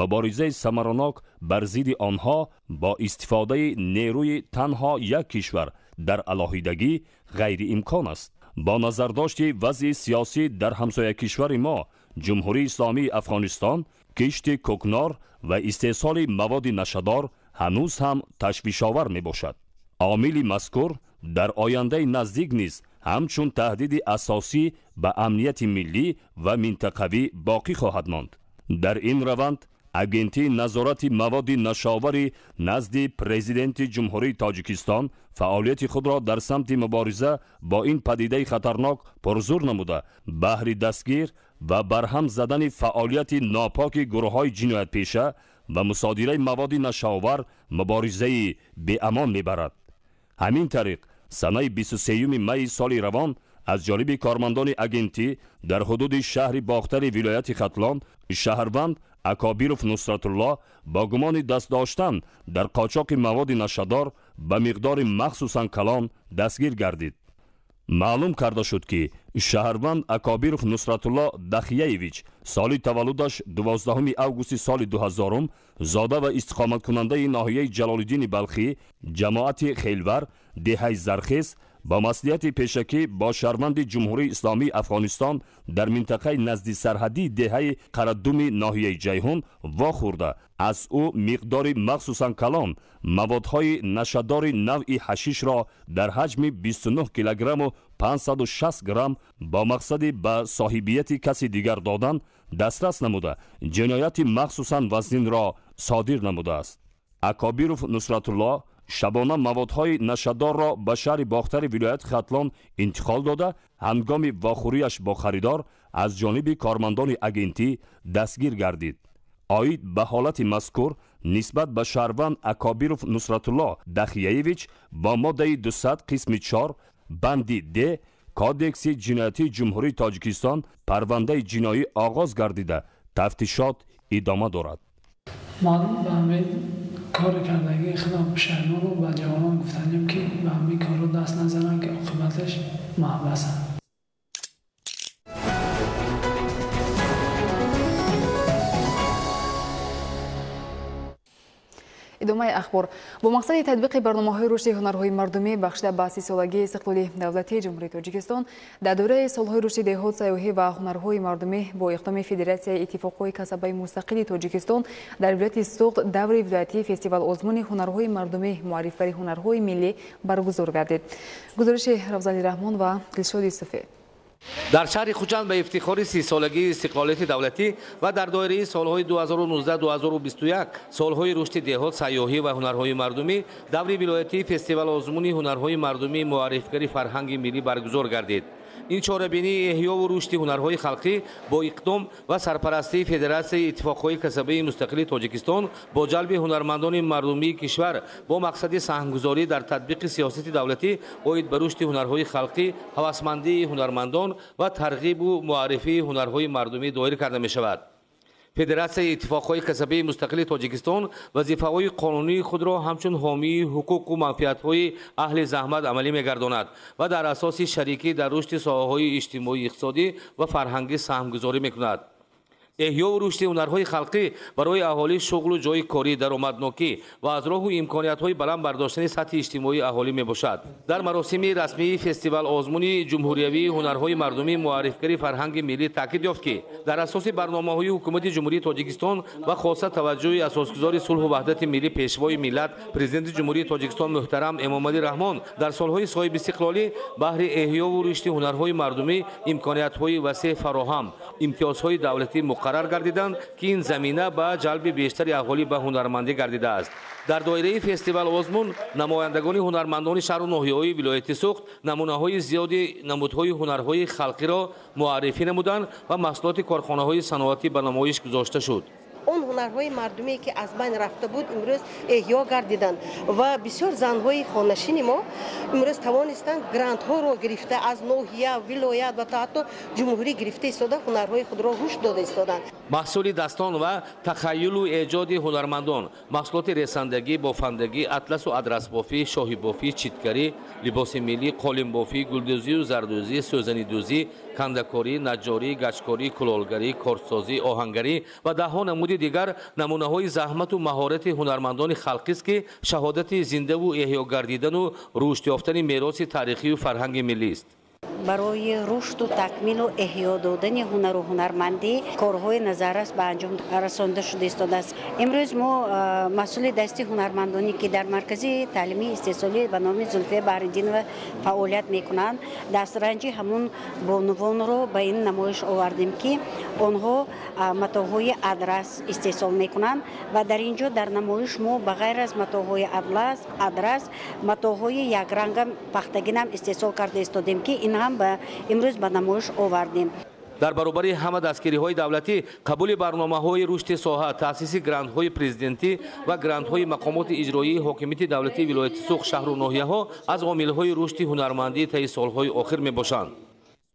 муборизаи самаранок бар зидди онҳо бо истифодаи нерӯи танҳо як кишвар дар алоҳидагӣ ғайриимкон аст. бо назардошти вазъи сиёсӣ дар ҳамсоякишвари мо, ҷумҳурии исломии Афғонистон, кишти кӯкнор ва истеҳсоли маводи нашадор ҳанӯз ҳам ташвишовар мебошад. омили мазкур дар ояндаи наздик низ ҳамчун таҳдиди асосӣ ба амнияти миллӣ ва минтақавӣ боқӣ хоҳад монд. дар ин раванд агентии назорати маводи нашовари назди президенти ҷумҳурии Тоҷикистон фаъолияти худро дар самти мубориза бо ин падидаи хатарнок пурзур намуда, баҳри дастгир ва барҳам задани фаъолияти нопоки гурӯҳҳои ҷиноятпеша ва мусодираи маводи нашовар муборизаи беамон мебарад. ҳамин тариқ санаи 23 майи соли равон аз ҷониби кормандони агентӣ дар ҳудуди шаҳри бохтари вилояти Хатлон шаҳрванд Акобиров Нусратулло бо гумони даст доштан дар қочоқи маводи нашадор ба миқдори махсусан калон дастгир гардид. маълум карда шуд ки шаҳрванд Акобиров Нусратулло Дахияевич соли таваллудаш 12 августи соли 2000 зода ва истиқоматкунандаи ноҳияи Ҷалолиддини Балхӣ, ҷамоати Хелвар, деҳаи Зархес با مسئولیت پیشکی با شهروند جمهوری اسلامی افغانستان در منطقه نزدیک سرحدی دهه قردوم ناحیه جیهون واخورده از او مقدار مخصوصا کلان موادهای نشادار نوع حشیش را در حجم 29 کیلوگرم و 560 گرم با مقصد به صاحبیت کسی دیگر دادن دسترس نموده جنایت مخصوصا وزن را صادر نموده است. اکابیروف نصرتالله شبانه موادهای نشادار را به شهر باختر ولایت ختلان انتقال داده هنگام واخوریش با خریدار از جانب کارمندان اگنتی دستگیر گردید. آید به حالت مذکور نسبت به شهروند اکابیروف نصرتالله دخیایویچ با ماده 200 قسم 4 بندی د کادکس جنایتی جمهوری تاجیکستان پرونده جنایی آغاز گردیده تفتیشات ادامه دارد. معلوم به همین کار کردگی خلاف شهران رو به جوانان گفتنیم که به همین کار رو دست نزنن که عاقبتش محبسن. ادامه اخبار با مقصد تطبیق برنامه‌های رشد هنرهای مردمی بخشیده به سالگی استقلال دولتی جمهوری تاجیکستان در دوره سالهای رشد دهات سیاحی و هنرهای مردمی با اقدام فدراسیون اتفاقهای کسبه مستقل تاجیکستان در ولایت سوخت دور ولایتی فستیوال آزمون هنرهای مردمی معرفی هنرهای ملی برگزار گردید. گزارش رفضلی رحمان و دلشاد یوسفی. در شهر خوجند به افتخار 30 سالگی استقلالیت دولتی و در دایره سالهای 2019-2021 سالهای رشد دهات سیاحی و هنرهای مردمی دور ولایتی فستیوال آزمون هنرهای مردمی معرفیگری فرهنگ ملی برگزار گردید. این چاره‌بینی احیا و رشد هنرهای خلقی با اقدام و سرپرستی فدراسیون اتفاقهای کسبه مستقل تاجیکستان با جلب هنرمندان مردمی کشور با مقصد سهمگذاری در تطبیق سیاست دولتی باید به رشد هنرهای خلقی، هوسمندی هنرمندان و ترغیب و معرفی هنرهای مردمی دایر کرده می شود. فدراسیون اتفاقهای کسبه مستقل تاجیکستان وظیفه‌های قانونی خود را همچون حامی حقوق و منفعت‌های اهل زحمت عملی می‌گرداند و در اساس شریکی در رشد ساحه‌های اجتماعی، اقتصادی و فرهنگی سهمگذاری می‌کند. احیا و رشد هنرهای خلقی برای اهالی شغل و جای کاری درآمدناکی و از راه و امکانیت‌های بلند برداشتن سطح اجتماعی اهالی میباشد. در مراسم رسمی فستیوال آزمون جمهوری هنرهای مردمی معرفیگری فرهنگ ملی تاکید یافت که در اساس برنامه‌های حکومت جمهوری تاجیکستان و خاصه توجه اساسگذار صلح و وحدت ملی پیشوای ملت پرزیدنت جمهوری تاجیکستان محترم امامعلی رحمان در سالهای صاحب استقلالی بهر احیا و رشد هنرهای مردمی امکانیت‌های وسیع فراهم، امتیازهای دولتی قرار گردیدند که این زمینه به جلب بیشتر اهالی به هنرمندی گردیده است. در دایره فستیوال آزمون نمایندگان هنرمندان شهر و ناحیه‌های ولایت سوخت نمونه‌های زیادی نمودهای هنرهای خلقی را معرفی نمودند و محصولات کارخانه‌های صنعتی به نمایش گذاشته شد. اون هنرهای مردمی که از بین رفته بود امروز احیا گردیدند و بسیار زنهای خانشین ما امروز توانستند گرانت ها رو گرفته از ناحیه ولایت و تا جمهوری گرفته ایستاده هنرهای خود را رشد داده ایستادند. محصول دستان و تخیل و ایجاد هنرمندان، محصولات رساندگی، بافندگی، اطلس و ادرس بافی، شاهی بافی، چیتکاری، لباس ملی، قالین بافی، گلدوزی و زردوزی، سوزنی دوزی، کندکاری، نجاری، گچکاری، کلالگری، کارسازی، آهنگری و دهها نمود دیگر نمونه‌های زحمت و مهارت هنرمندان خلقی است که شهادت زنده و احیا گردیدن و رشد یافتن میراث تاریخی و فرهنگ ملی است. برای رشد و تکمیل و احیا دادن هنر و هنرمندی کارهای نظررس به انجام رسانده شده است. امروز ما مسئول دستی هنرمندانی که در مرکز تعلیمی استحصالی به نام زلفیه بحرالدین و فعالیت میکنند دسترنجی همون بانوان رو به این نمایش آوردیم که آنها متاهای ادرس استحصال میکنند و در اینجا در نمایش ما بغیر از متاهای ادرس متاهای یک رنگ پختگی هم استحصال کرده استادیم که این هم امروز به نمایش آوردیم. در برابر همه دستگیری‌های دولتی، قبول برنامه‌های رشد ساحه، تأسیس گرانت‌های پرزیدنتی و گرانت‌های مقامات اجرایی حاکمیت دولتی ولایت سوخ شهر و ناحیه‌ها از عامل‌های رشد هنرمندی طی سال‌های آخر می‌باشند.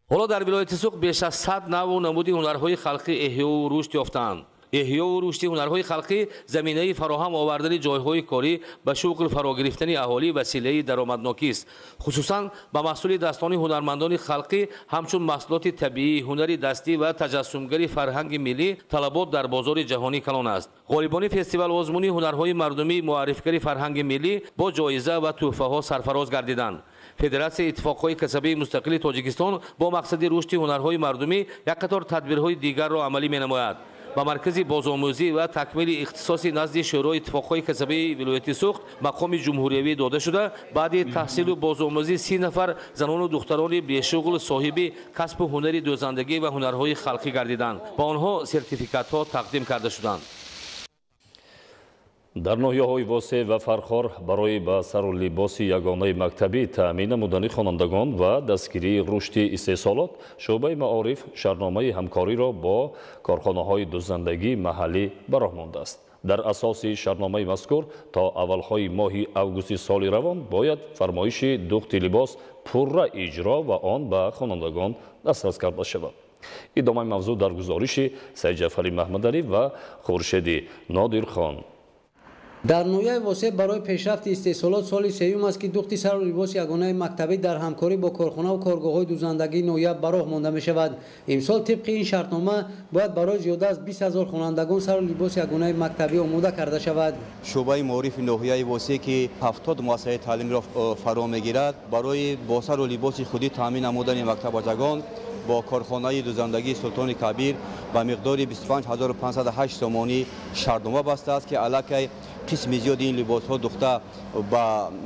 حالا در ولایت سوخ بیش از 100 نوع و نمود هنرهای خلقی احیا و رشد یافتند. احیا و رشد هنرهای خلقی زمینه فراهم آوردن جایهای کاری به شغل فرا گرفتن اهالی وسیله درآمدناکی است. خصوصا به محصول دستان هنرمندان خلقی همچون محصولات طبیعی، هنر دستی و تجسمگری فرهنگ ملی طلبات در بازار جهانی کلان است. غالبان فستیوال آزمونی هنرهای مردمی معرفی‌گر فرهنگ ملی با جایزه و تحفه‌ها سرفراز گردیدند. فدراسیون اتفاقهای کسبی مستقل تاجیکستان با مقصد رشد هنرهای مردمی یک قطار تدبیرهای دیگر را عملی می‌نماید. با مرکز بازآموزی و تکمیل اختصاصی نزد شورای اتفاقهای کسبی ولایت سوخت مقام جمهوریوی داده شده. بعد تحصیل و بازآموزی 30 نفر زنان و دختران بیشغل صاحب کسب هنری دوزندگی و هنرهای خلقی گردیدند. با آنها سرتیفیکات‌ها تقدیم کرده شدند. در ناحیه‌های واسع و فرخار برای به سر و لباس یگانه مکتبی تأمین نمودن خوانندگان و دستگیری رشد استحصالات شعبه معارف شرطنامه همکاری را با کارخانه‌های دوزندگی محلی براه مانده است. در اساس شرطنامه مذکور تا اولهای ماه اوگوست سال روان باید فرمایش دوخت لباس پرره اجرا و آن به خوانندگان دسترس کرده شود. ادامه موضوع در گزارش سید جعفری محمدعلی و خورشید نادرخان. در نویای واسع برای پیشرفت استحصالات سال سوم است که دوخت سر و لباس یگانه مکتبی در همکاری با کارخانه و کارگاه‌های دوزندگی نویه براه مانده می شود. امسال طبق این شرطنامه باید برای زیاده از 20,000 خوانندگان سر و لباس یگانه مکتبی آماده کرده شود. شعبه معارف نویای واسع که 70 مؤسسه تعلیمی را فرا میگیرد برای با سر و لباس خودی تامین نمودن مکتب بچگان با کارخانه دوزندگی سلطان کبیر به مقدار 25508 تومانی شرطنامه بسته است که علاقه قسم زیاد این لباس ها دوخته به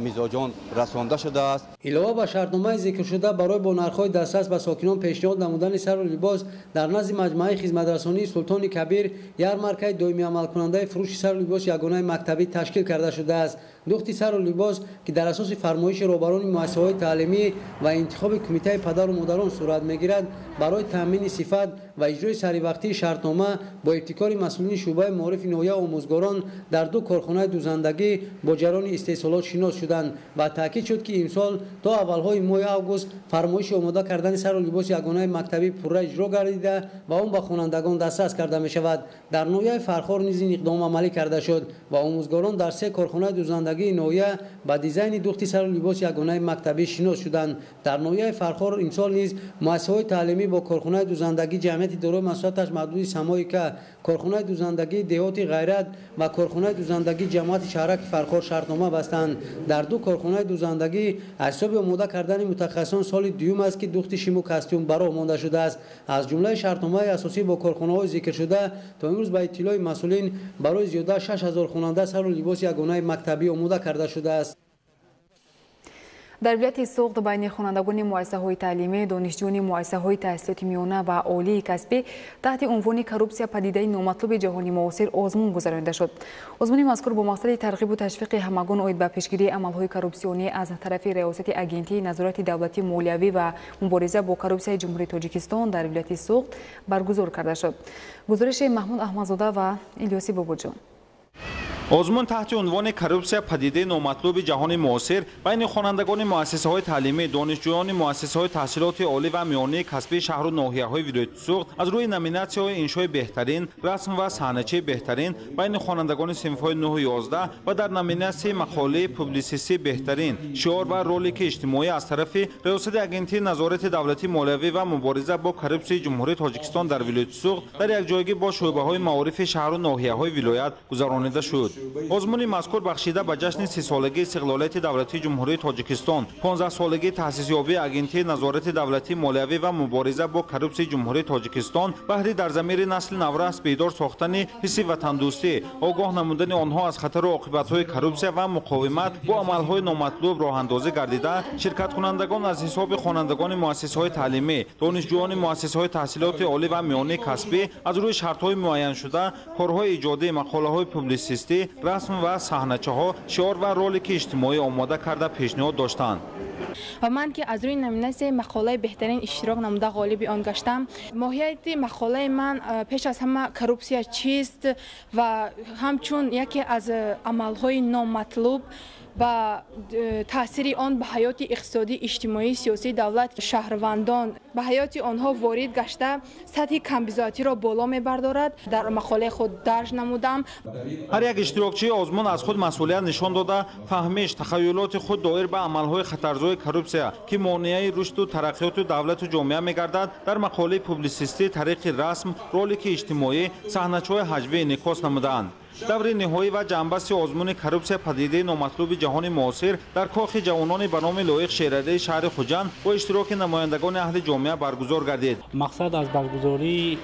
میزاجان رسانده شده است. علاوه بر شرطنامه ذکر شده برای با نرخ‌های دسترس به ساکنان پیشنهاد نمودن سر و لباس در نزد مجمع خدمترسانی سلطان کبیر یارمارکای دائمی عمل کننده فروش سر و لباس یگانه مکتبی تشکیل کرده شده است. دوخت سر و لباس که در اساس فرمایش رهبران مؤسسه‌های تعلیمی و انتخاب کمیته پدر و مادران صورت می‌گیرد برای تامین صفت و اجرای سریع شرطنامه با ابتکار مسئولین شعبه معارف نویه و آموزگاران در دو کارخانه دوزندگی با جریان استحصالات شناس شدند و تاکید شد که امسال تا اولهای ماه اوگوست فرمایش آماده کردن سر و لباس یگانه مکتبی پرره اجرا گردیده و آن به خوانندگان دسترس کرده می شود. در نویه فرخار نیز این اقدام عملی کرده شد و آموزگاران در 3 کارخانه دوزندگی نویه با دیزاین دوخت سر و لباس یگانه مکتبی شناس شدند. در نویه فرخار امسال نیز مؤسسه‌های تعلیمی با کارخانه دوزندگی جمعیت دارای مساحتش محدود سمایکه، کارخانه دوزندگی دهات غیرت و کارخانه دوزندگی جماعت شهرک فرخار شرطنامه بستند. در دو کارخانه دوزندگی حساب آماده کردن متخصصان سال دوم است که دوخت شیم و کاستیوم براه مانده شده است. از جمله شرطنامه اساسی با کارخانه‌های ذکر شده تا امروز به اطلاع مسئولین برای زیاده 6000 خواننده سر و لباس یگانه مکتبی آماده کرده شده است. در ولایت سوخت بین خوانندگان مؤسسه‌های تعلیمی، دانشجویان مؤسسه‌های تحصیلات میانه و عالی کسبی تحت عنوان کروپسیا پدیده نامطلوب جهانی معاصر آزمون گذرانده شد. آزمون مذکور با مقصد ترغیب و تشویق همگان اید به پیشگیری عمل‌های کروپسیونی از طرف ریاست اگنتی نظارت دولتی مالیوی و مبارزه با کروپسیا جمهوری تاجیکستان در ولایت سوخت برگزار کرده شد. گزارش محمود احمدزاده و الیاسی بابوجان. آزمون تحت عنوان کروپسیا پدیده نامطلوب جهان معاصر بین خوانندگان مؤسسه‌های تعلیمی، دانشجویان مؤسسه‌های تحصیلات عالی و میانه کسبی شهر و ناحیه‌های ولایت سوخت از روی نامیناسی‌های انشای بهترین، رسم و صحنه‌چی بهترین بین خوانندگان صنف‌های 9 و 11 و در نامیناسی مقاله پوبلیسیستی بهترین، شعار و رولیک اجتماعی از طرف ریاست اگنتی نظارت دولتی مالیوی و مبارزه با کروپسیا جمهوری تاجیکستان در ولایت سوخت در یک جایگی با شعبه‌های معارف شهر و ناحیه‌های ولایت گذرانیده شد. آزمون مذکور بخشیده به جشن 30 سالگی استقلالیت دولتی جمهوری تاجیکستان، 15 سالگی تأسیس یابی اگنتی نظارت دولتی مالیوی و مبارزه با کروپسیا جمهوری تاجیکستان بهره در ضمیر نسل نورس بیدار ساختن حس وطندوستی، آگاه نمودن آنها از خطر و عاقبت‌های کروپسیا و مقاومت با عمل‌های نامطلوب راه اندازی گردیده، شرکت کنندگان از حساب خوانندگان مؤسسه‌های تعلیمی، دانشجویان مؤسسه‌های تحصیلات عالی و میانه کسبی از روی شرط‌های معین شده، کارهای ایجادی، مقاله‌های پوبلیسیستی، رسم و صحنه‌چی‌ها، شعار و رولیک اجتماعی آماده کرده پیشنهاد داشتند. و من که از روی نمینه مقاله بهترین اشتراک نموده غالب آن گشتم. ماهیت مقاله من پیش از همه کروپسیا چیست و همچون یکی از عمل‌های نامطلوب و تاثیر آن به حیات اقتصادی، اجتماعی، سیاسی دولت شهروندان به حیات آنها وارد گشته سطح کمبیزاتی را بالا می‌بردارد. در مقاله خود درج نمودم. هر یک اشتراکچی آزمون از خود مسئولیت نشان داده، فهمیش تخیلات خود دایر به عمل‌های خطرزای کروپسیا که مانع رشد و ترقیات دولت و جامعه می‌گردد در مقاله پوبلیسیستی طریق رسم، رولیک اجتماعی، صحنه‌چی‌های حجوی انعکاس نمودند. دور نهایی و جنبش آزمون کروپسیا پدیده نامطلوب جهان معاصر در کاخ جوانان به نام لایق شیرده شهر خوجند با اشتراک نمایندگان اهل جامعه برگزار گردید. مقصد از برگزاری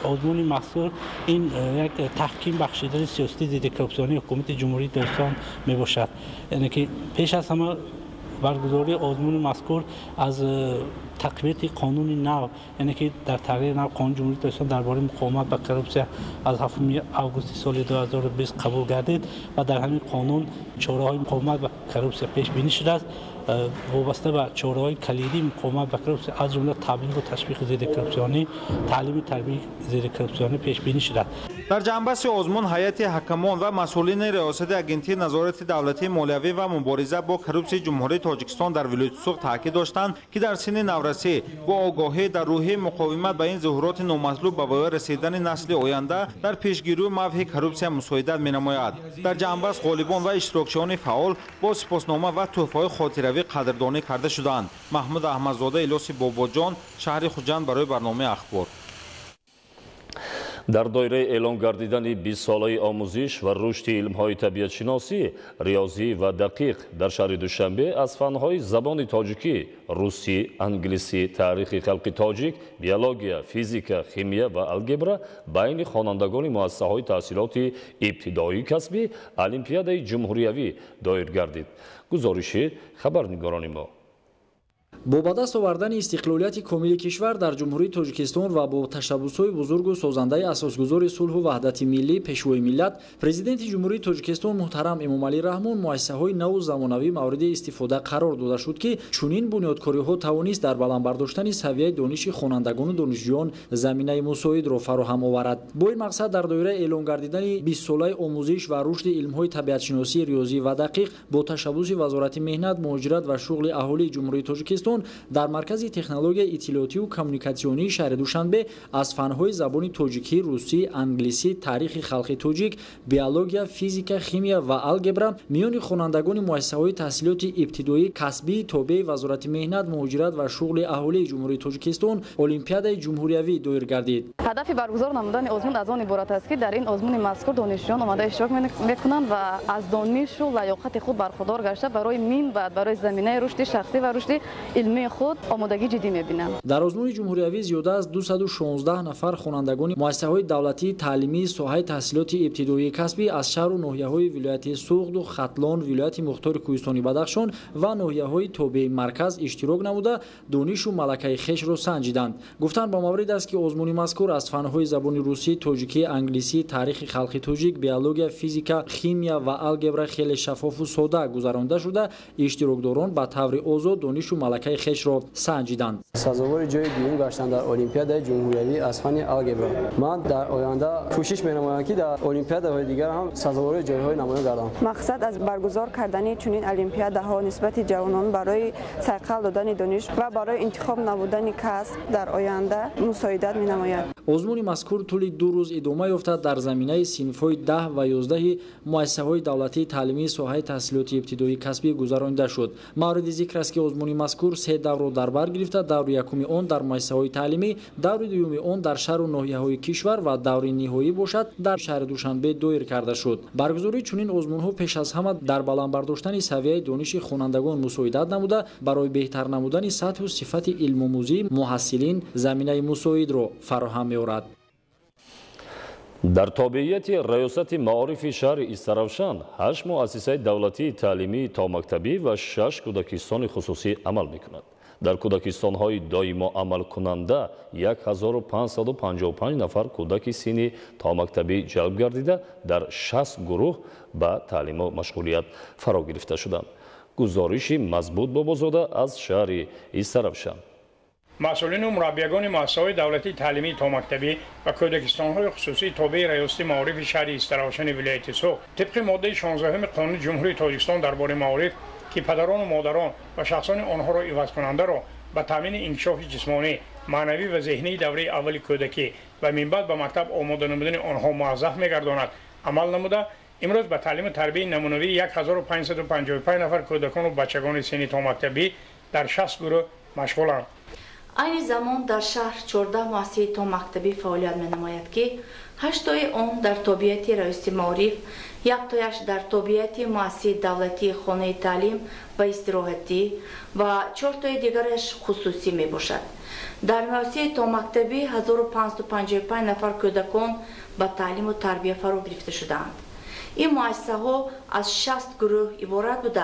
آزمون مذکور این یک تحکیم بخشیدن سیاسی ضد کروپسیونی حکومت جمهوری تاجیکستان می باشد. یعنی که پیش از همه برگزاری آزمون مذکور از تقویت قانون نو، یعنی که در تغییر نو قانون جمهوری تاجیکستان درباره مقاومت با کروپسیا از 7 آگوست سال 2020 قبول گردید و در همین قانون چاره‌های مقاومت با کروپسیا پیش بینی شده است. وابسته به چاره‌های کلیدی مقاومت با کروپسیا از جمله تبلیغ و تشویق ضد کروپسیونی، تعلیم و تربیت ضد کروپسیونی پیش بینی شده. در جنبش آزمون هیئت حکمان و مسئولین ریاست اگنتی نظارت دولتی مالیوی و مبارزه با کروپسیا جمهوری تاجیکستان در ولایت سوخت تاکید داشتند که در سن نورسی با آگاهی در روحیه مقاومت به این ظهورات نامطلوب به پایان رسیدن نسل آینده در پیشگیری و محو کروپسیا مساعدت می‌نماید. در جنبش غالبان و اشتراکچیان فعال با سپاسنامه و تحفه‌های خاطروی قدردانی کرده شدند. محمود احمدزاده، الیاس باباجان، شهر خوجند برای برنامه اخبار. در دایره اعلان گردیدن 20 ساله آموزش و رشد علم‌های طبیعت‌شناسی، ریاضی و دقیق در شهر دوشنبه از فن‌های زبان تاجیکی، روسی، انگلیسی، تاریخ خلق تاجیک، بیولوژی، فیزیک، شیمیا و الگبرا بین خوانندگان مؤسسه‌های تحصیلات ابتدایی کسبی المپیادای جمهوریوی دایر گردید. گزارشی خبرنگاران ما. با به دست آوردن استقلالیت کامل کشور در جمهوری تاجیکستان و با تشبس‌های بزرگ و سازنده اساسگذار صلح و وحدت ملی پیشوای ملت، پرزیدنت جمهوری تاجیکستان محترم امامعلی رحمون مؤسسه‌های نو زمانوی مورد استفاده قرار داده شد که چنین بنیادکاری‌ها توانست در بلند برداشتن سویه دانش خوانندگان و دانشجویان زمینه مساعد را فراهم آورد. با این مقصد در دایره اعلان گردیدن 20 ساله آموزش و رشد علم‌های طبیعت‌شناسی، ریاضی و دقیق با تشبس وزارت مهنت، مهاجرت و شغل اهالی جمهوری تاجیکستان در مرکز تکنولوژی اطلاعاتی و کمیونیکاسیونی شهر دوشنبه از فن‌های زبان تاجیکی، روسی، انگلیسی، تاریخ خلق تاجیک، بیولوژی، فیزیک، شیمیا و الگبرا میان خوانندگان مؤسسه‌های تحصیلات ابتدایی کسبی تابع وزارت مهنت، مهاجرت و شغل اهالی جمهوری تاجیکستان المپیادای جمهوریوی دایر گردید. هدف برگزار نمودن آزمون از آن عبارت است که در این آزمون مذکور دانشجویان آماده اشتراک می‌کنند و از دانش و لیاقت خود برخوردار گشته برای برای زمینه رشد شخصی و رشد علمی خود آمادگی جدی می‌بینم. در آزمون جمهوریوی زیاده از 216 نفر خوانندگان مؤسسه‌های دولتی تعلیمی ساحه تحصیلات ابتدایی کسبی از شهر و ناحیه‌های ولایت سوخت و ختلان، ولایت مختار کوهستانی بدخشان و ناحیه‌های توبه مرکز اشتراک نموده دانش و ملکه خویش را سنجیدند. گفتند با مورد است که آزمون مذکور از فن‌های زبان روسی، تاجیکی، انگلیسی، تاریخ خلق تاجیک، بیولوژی، فیزیک، شیمیا و الگبر خیلی شفاف و ساده گذرانده شده. اشتراکداران با طور آزاد دانش و ملکه خویش را سنجیدند. سزاوار جای دوم گشتن در المپیاد جمهوریوی از فن الگبر. من در آینده کوشش می‌نمایم که در المپیادهای دیگر هم سزاوار جای‌های نمایان گردم. مقصد از برگزار کردن چنین المپیادها نسبت جوانان برای سرقل دادن دانش و برای انتخاب نبودن کسب در آینده مساعدت می‌نماید. آزمون مذکور طول 2 روز ادامه یافت در زمینه صنف‌های 10 و 11 مؤسسه‌های دولتی تعلیمی ساحه تحصیلات ابتدایی کسبی گذرانده شد. مورد ذکر است که آزمون مذکور 3 دور را در بر گرفته. دور یکم آن در مؤسسه‌های تعلیمی، دور دوم آن در شهر و ناحیه‌های کشور و دور نهایی باشد در شهر دوشنبه دایر کرده شد. برگزاری چنین آزمون‌ها پیش از همه در بالا برداشتن سویه دانش خوانندگان مساعدت نموده برای بهتر نمودن سطح و صفت علم آموزی محصلین زمینه مساعد را فراهم می‌آورد. در تابعیت ریاست معارف شهر استرافشان 8 مؤسسه دولتی تعلیمی تا مکتبی و 6 کودکستان خصوصی عمل می‌کند. در کودکستان‌های دائما عمل کننده 1555 نفر کودک سنی تا مکتبی جلب گردیده در 60 گروه به تعلیم و مشغولیت فرا گرفته شدند. گزارش مضبوط بابازاده از شهر استرافشان. مسئولین و مربیگان مؤسسه‌های دولتی تعلیمی تا مکتبی و کودکستان‌های خصوصی تابع ریاست معارف شهر استرافشان ولایت سوخت طبق ماده 16 قانون جمهوری تاجیکستان درباره معارف که پدران و مادران و شخصان آنها را عوض کننده را به تامین انکشاف جسمانی، معنوی و ذهنی دوره اول کودکی و من بعد به مکتب آماده نمودن آنها موظف می‌گرداند عمل نموده. امروز به تعلیم و تربیت نمونه‌ای 1555 نفر کودکان و بچگان سنی تا مکتبی در 60 گروه مشغولند. این زمان در شهر 14 مؤسسه تا مکتبی فعالیت می‌نماید که 8 تای آن در تابعیت ریاست معارف، 1 تایش در تابعیت مؤسسه دولتی خانه تعلیم و استراحتی و 4 تای دیگرش خصوصی میباشد. در مؤسسه تا مکتبی 1555 نفر کودکان به تعلیم و تربیت فرا گرفته شدند. این مؤسسه ها از 60 گروه عبارت بوده،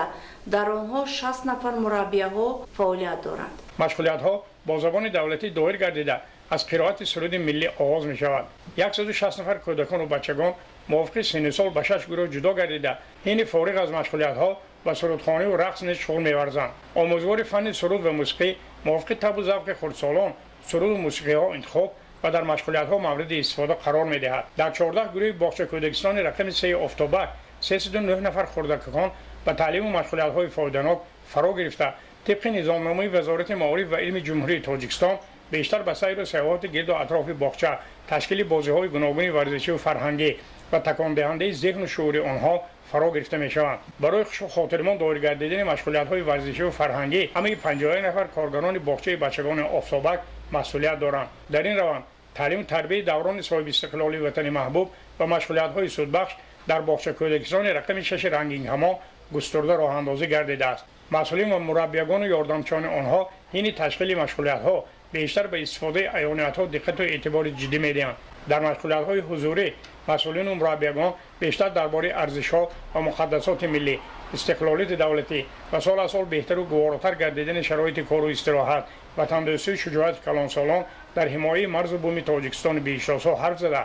در آنها 60 نفر مربیه ها فعالیت دارند. مشغولیت ها با زبان دولتی دایر گردیده از قرائت سرود ملی آغاز می شود. 160 نفر کودکان و بچگان موافق سن سال به 6 گروه جدا گردیده این فارغ از مشغولیت ها و سرودخوانی و رقص نیز شغل می‌ورزند. آموزگار فن سرود و موسیقی موافق طب و ذوق خردسالان سرود و موسیقی ها انتخاب و در مشغولیت ها مورد استفاده قرار می‌دهد. در 14 گروه باغچه کودکستان رقم 3 اکتبر 309 نفر کودکان به تعلیم و مشغولیت های فایده‌ناک فرا گرفته طبق نظامنامه وزارت معارف و علم جمهوری تاجیکستان بیشتر به سیر و سیاحت گرد و اطراف باغچه، تشکیل بازی‌های گوناگون ورزشی و فرهنگی و تکان دهنده ذهن و شعور آنها فرا گرفته می‌شوند. برای خاطرمان دایر گردیدن مشغولیت‌های ورزشی و فرهنگی همه 50 نفر کارگران باغچه بچگان آفتابک مسئولیت دارند. در این روند تعلیم و تربیت دوران صاحب استقلال وطن محبوب و مشغولیت‌های سودبخش در باغچه کودکستان رقم 6 رنگین کمان گسترده راه اندازی گردیده است. مسئولین و مربیگان و یاردمچان آنها این تشکیل مشغولیت‌ها بیشتر به استفاده عیانیت‌ها دقت و اعتبار جدی می‌دهند. در مشغولیت‌های حضوری مسئولین و مربیگان بیشتر درباره ارزش‌ها و مقدسات ملی، استقلالیت دولتی و سال از سال بهتر و گواراتر گردیدن شرایط کار و استراحت و تندرستی و شجاعت کلانسالان در حمایه مرز و بوم تاجیکستان بی‌اشتها حرف زده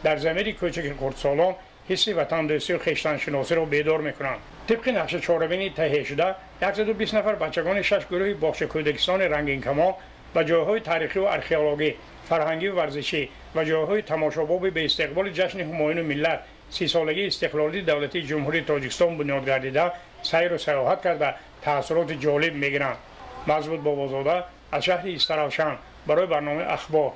در ضمیر کوچک خردسالان حس وطندوستی و خویشتن‌شناسی را بیدار می‌کنند. طبق نقشه چهاربینی تهیه شده 120 نفر بچگان 6 گروه باغچه کودکستان رنگین کمان و جایهای تاریخی و آرکئولوژی، فرهنگی و ورزشی و جایهای تماشاباب به استقبال جشن همایون ملت 30 سالگی استقلالی دولتی جمهوری تاجیکستان بنیاد گردیده سیر و سیاحت کرده تأثیرات جالب می‌گیرند. مضبوط بابازاده از شهر استرافشان برای برنامه اخبار.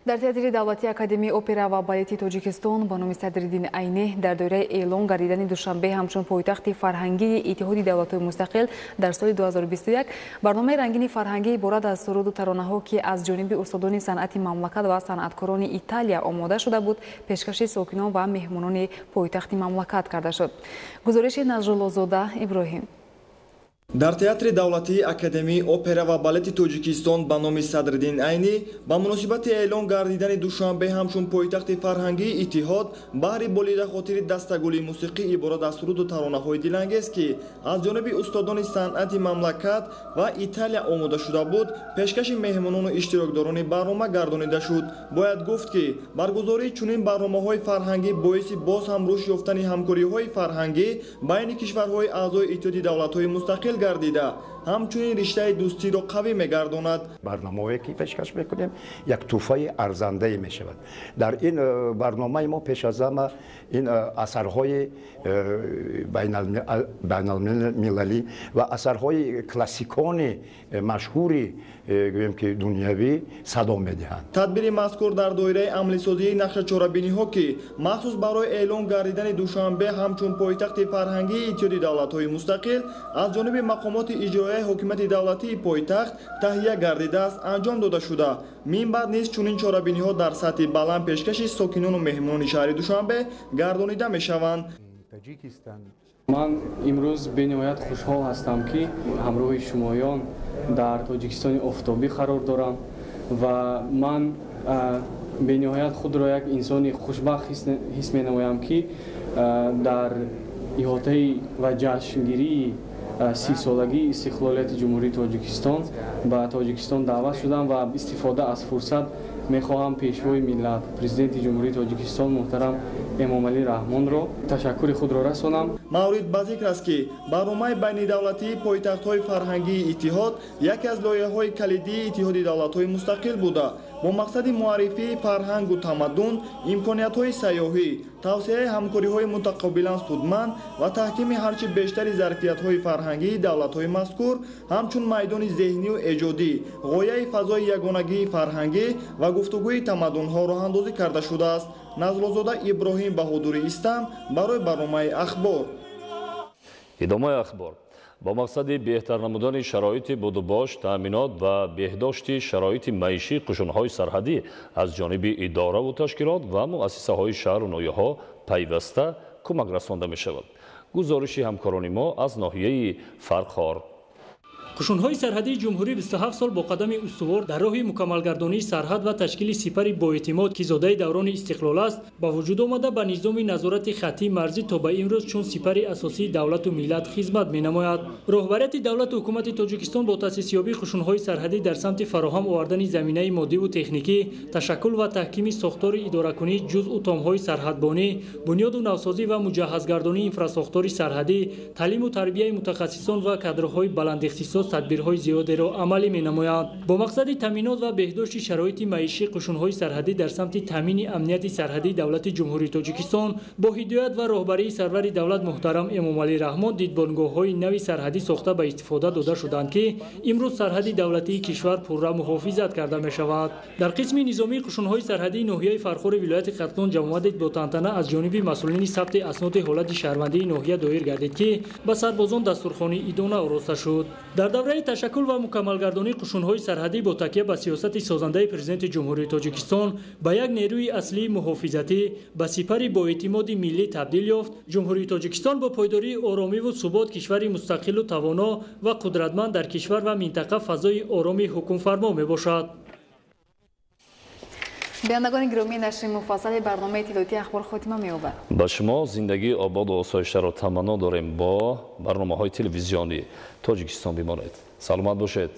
در تئاتر دولتی اکادمی اپرا و بالتی تاجیکستان با نام صدرالدین عینی در دوره اعلان گردیدن دوشنبه همچون پایتخت فرهنگی اتحاد دولت‌های مستقل در سال 2021 برنامه رنگین فرهنگی عبارت از سرود و ترانه‌ها که از جانب استادان صنعت مملکت و صنعتکاران ایتالیا آماده شده بود پیشکش ساکنان و مهمانان پایتخت مملکت کرده شد. گزارش نجرال‌آزاده ابراهیم. дар театри давлатии академияи опера ва балети тоҷикистон ба номи Садриддин Айнӣ ба муносибати эълон гардидани душанбе ҳамчун пойтахти фарҳангии иттиҳод баҳри болида хотири дастагули мусиқӣ иборат аз суруду таронаҳои дилангез ки аз ҷониби устодони санъати мамлакат ва Италия омода шуда буд пешкаши меҳмонону иштирокдорони барнома гардонида шуд. Бояд гуфт ки баргузории чунин барномаҳои фарҳангӣ боиси боз ҳам рушд ёфтани ҳамкориҳои фарҳангӣ байни кишварҳои аъзои иттиҳоди давлатҳои мустақил гардида ҳамчунин риштаи дӯстиро қавӣ мегардонад. барномае ки пешкаш мекунем як тӯҳфаи арзандае мешавад. дар ин барномаи мо пеш аз ҳама ин асарҳои байналмилалӣ ва асарҳои классикони машҳури гӯем ки дунявӣ садо медиҳанд. тадбири мазкур дар доираи амалисозии нақшачорабиниҳо ки махсус барои эълон гардидани душанбе ҳамчун пойтахти фарҳангии иттиҳоди давлатҳои мустақил аз ҷониби мақомоти иҷроияи ҳокимияти давлатии пойтахт таҳия гардидааст анҷом дода шуда. минбаъд низ чунин чорабиниҳо дар сатҳи баланд пешкаши сокинону меҳмонони шаҳри Душанбе гардонида мешаванд. ман имрӯз бениҳоят хушҳол ҳастам ки ҳамроҳи шумоён дар тоҷикистони офтобӣ қарор дорам ва ман бениҳоят худро як инсони хушбахт ҳис менамоям ки дар иҳотаи ва ҷашнгирии 30-солагии истиқлолияти ҷумҳурии Тоҷикистон ба Тоҷикистон даъват шудам ва истифода аз фурсат мехоҳам пешвои миллат президенти ҷумҳурии Тоҷикистон муҳтарам Эмомалӣ Раҳмонро ташаккури худро расонам. маврид ба зикр аст ки барномаи байнидавлатии пойтахтҳои фарҳангии иттиҳод яке аз лоиҳаҳои калидии иттиҳоди давлатҳои мустақил буда бо мақсади муаррифии фарҳангу тамаддун, имкониятҳои сайёҳӣ, тавсеяи ҳамкориҳои мутақобилан судманд ва таҳкими ҳарчи бештари зарфиятҳои фарҳангии давлатҳои мазкур ҳамчун майдони зеҳнию эҷодӣ, ғояи фазои ягонагии фарҳангӣ ва гуфтугӯи тамаддунҳо роҳандозӣ карда шудааст. Назрозода Иброҳим Баҳодури Истам барои барномаи ахбор. идомаи ахбор با مقصد بهتر نمودن شرایط بودوباش، تأمینات و بهداشت شرایط معیشی قشون‌های سرحدی از جانب اداره و تشکیلات و مؤسسه‌های شهر و ناحیه‌ها پیوسته کمک رسانده می‌شود. گزارش همکاران ما از ناحیه فرخار. قشون‌های سرحدی جمهوری 27 سال با قدم استوار در راه مکملگردانی سرحد و تشکیل سپری با اعتماد که زاده دوران استقلال است با وجود آمده به نظام نظارت خطی مرزی تا به امروز چون سپری اساسی دولت و ملت خدمت می‌نماید. رهبریت دولت و حکومت تاجیکستان با تأسیس یابی قشون‌های سرحدی در سمت فراهم آوردن زمینه مادی و تکنیکی، تشکل و تحکیم ساختار اداره‌کنی جزء تام‌های سرحدبانی، بنیاد و نوسازی و مجهزگردانی انفراساختار سرحدی، تعلیم و تربیت متخصصان و کادرهای بلند اختصاص تدبیرهای زیادی را عملی می‌نمایند. با مقصد تامین و بهداشت شرایط معیشی قشون‌های سرحدی در سمت تامین امنیت سرحدی دولت جمهوری تاجیکستان با هدایت و راهبری سرور دولت محترم امامعلی رحمان دیدبانگاه‌های نوی سرحدی ساخته به استفاده داده شدند که امروز سرحد دولتی کشور پررا محافظت کرده می‌شود. در قسم نظامی قشون‌های سرحدی ناحیه فرخار ولایت قطلان جمعیت با تنتنه از جانب مسئولین ثبت اسناد حالت شهروندی ناحیه دایر گردید که به سربازان دستورخوانی ادانه آراسته شد. در دوره تشکل و مکملگردانی قشون‌های سرحدی با تکیه به سیاست سازنده پرزیدنت جمهوری تاجیکستان به یک نیروی اصلی محافظتی به سپری با اعتماد ملی تبدیل یافت. جمهوری تاجیکستان با پایداری آرامی و ثبات کشوری مستقل و توانا و قدرتمند در کشور و منطقه فضای آرامی حکم فرما میباشد. بینندگان گرامی، نشر مفصل برنامه اطلاعاتی اخبار خاتمه می‌یابد. با شما زندگی آباد و آسایش را تمنا داریم با برنامه‌های تلویزیونی تاجیکستان بمانید. سلامت باشید.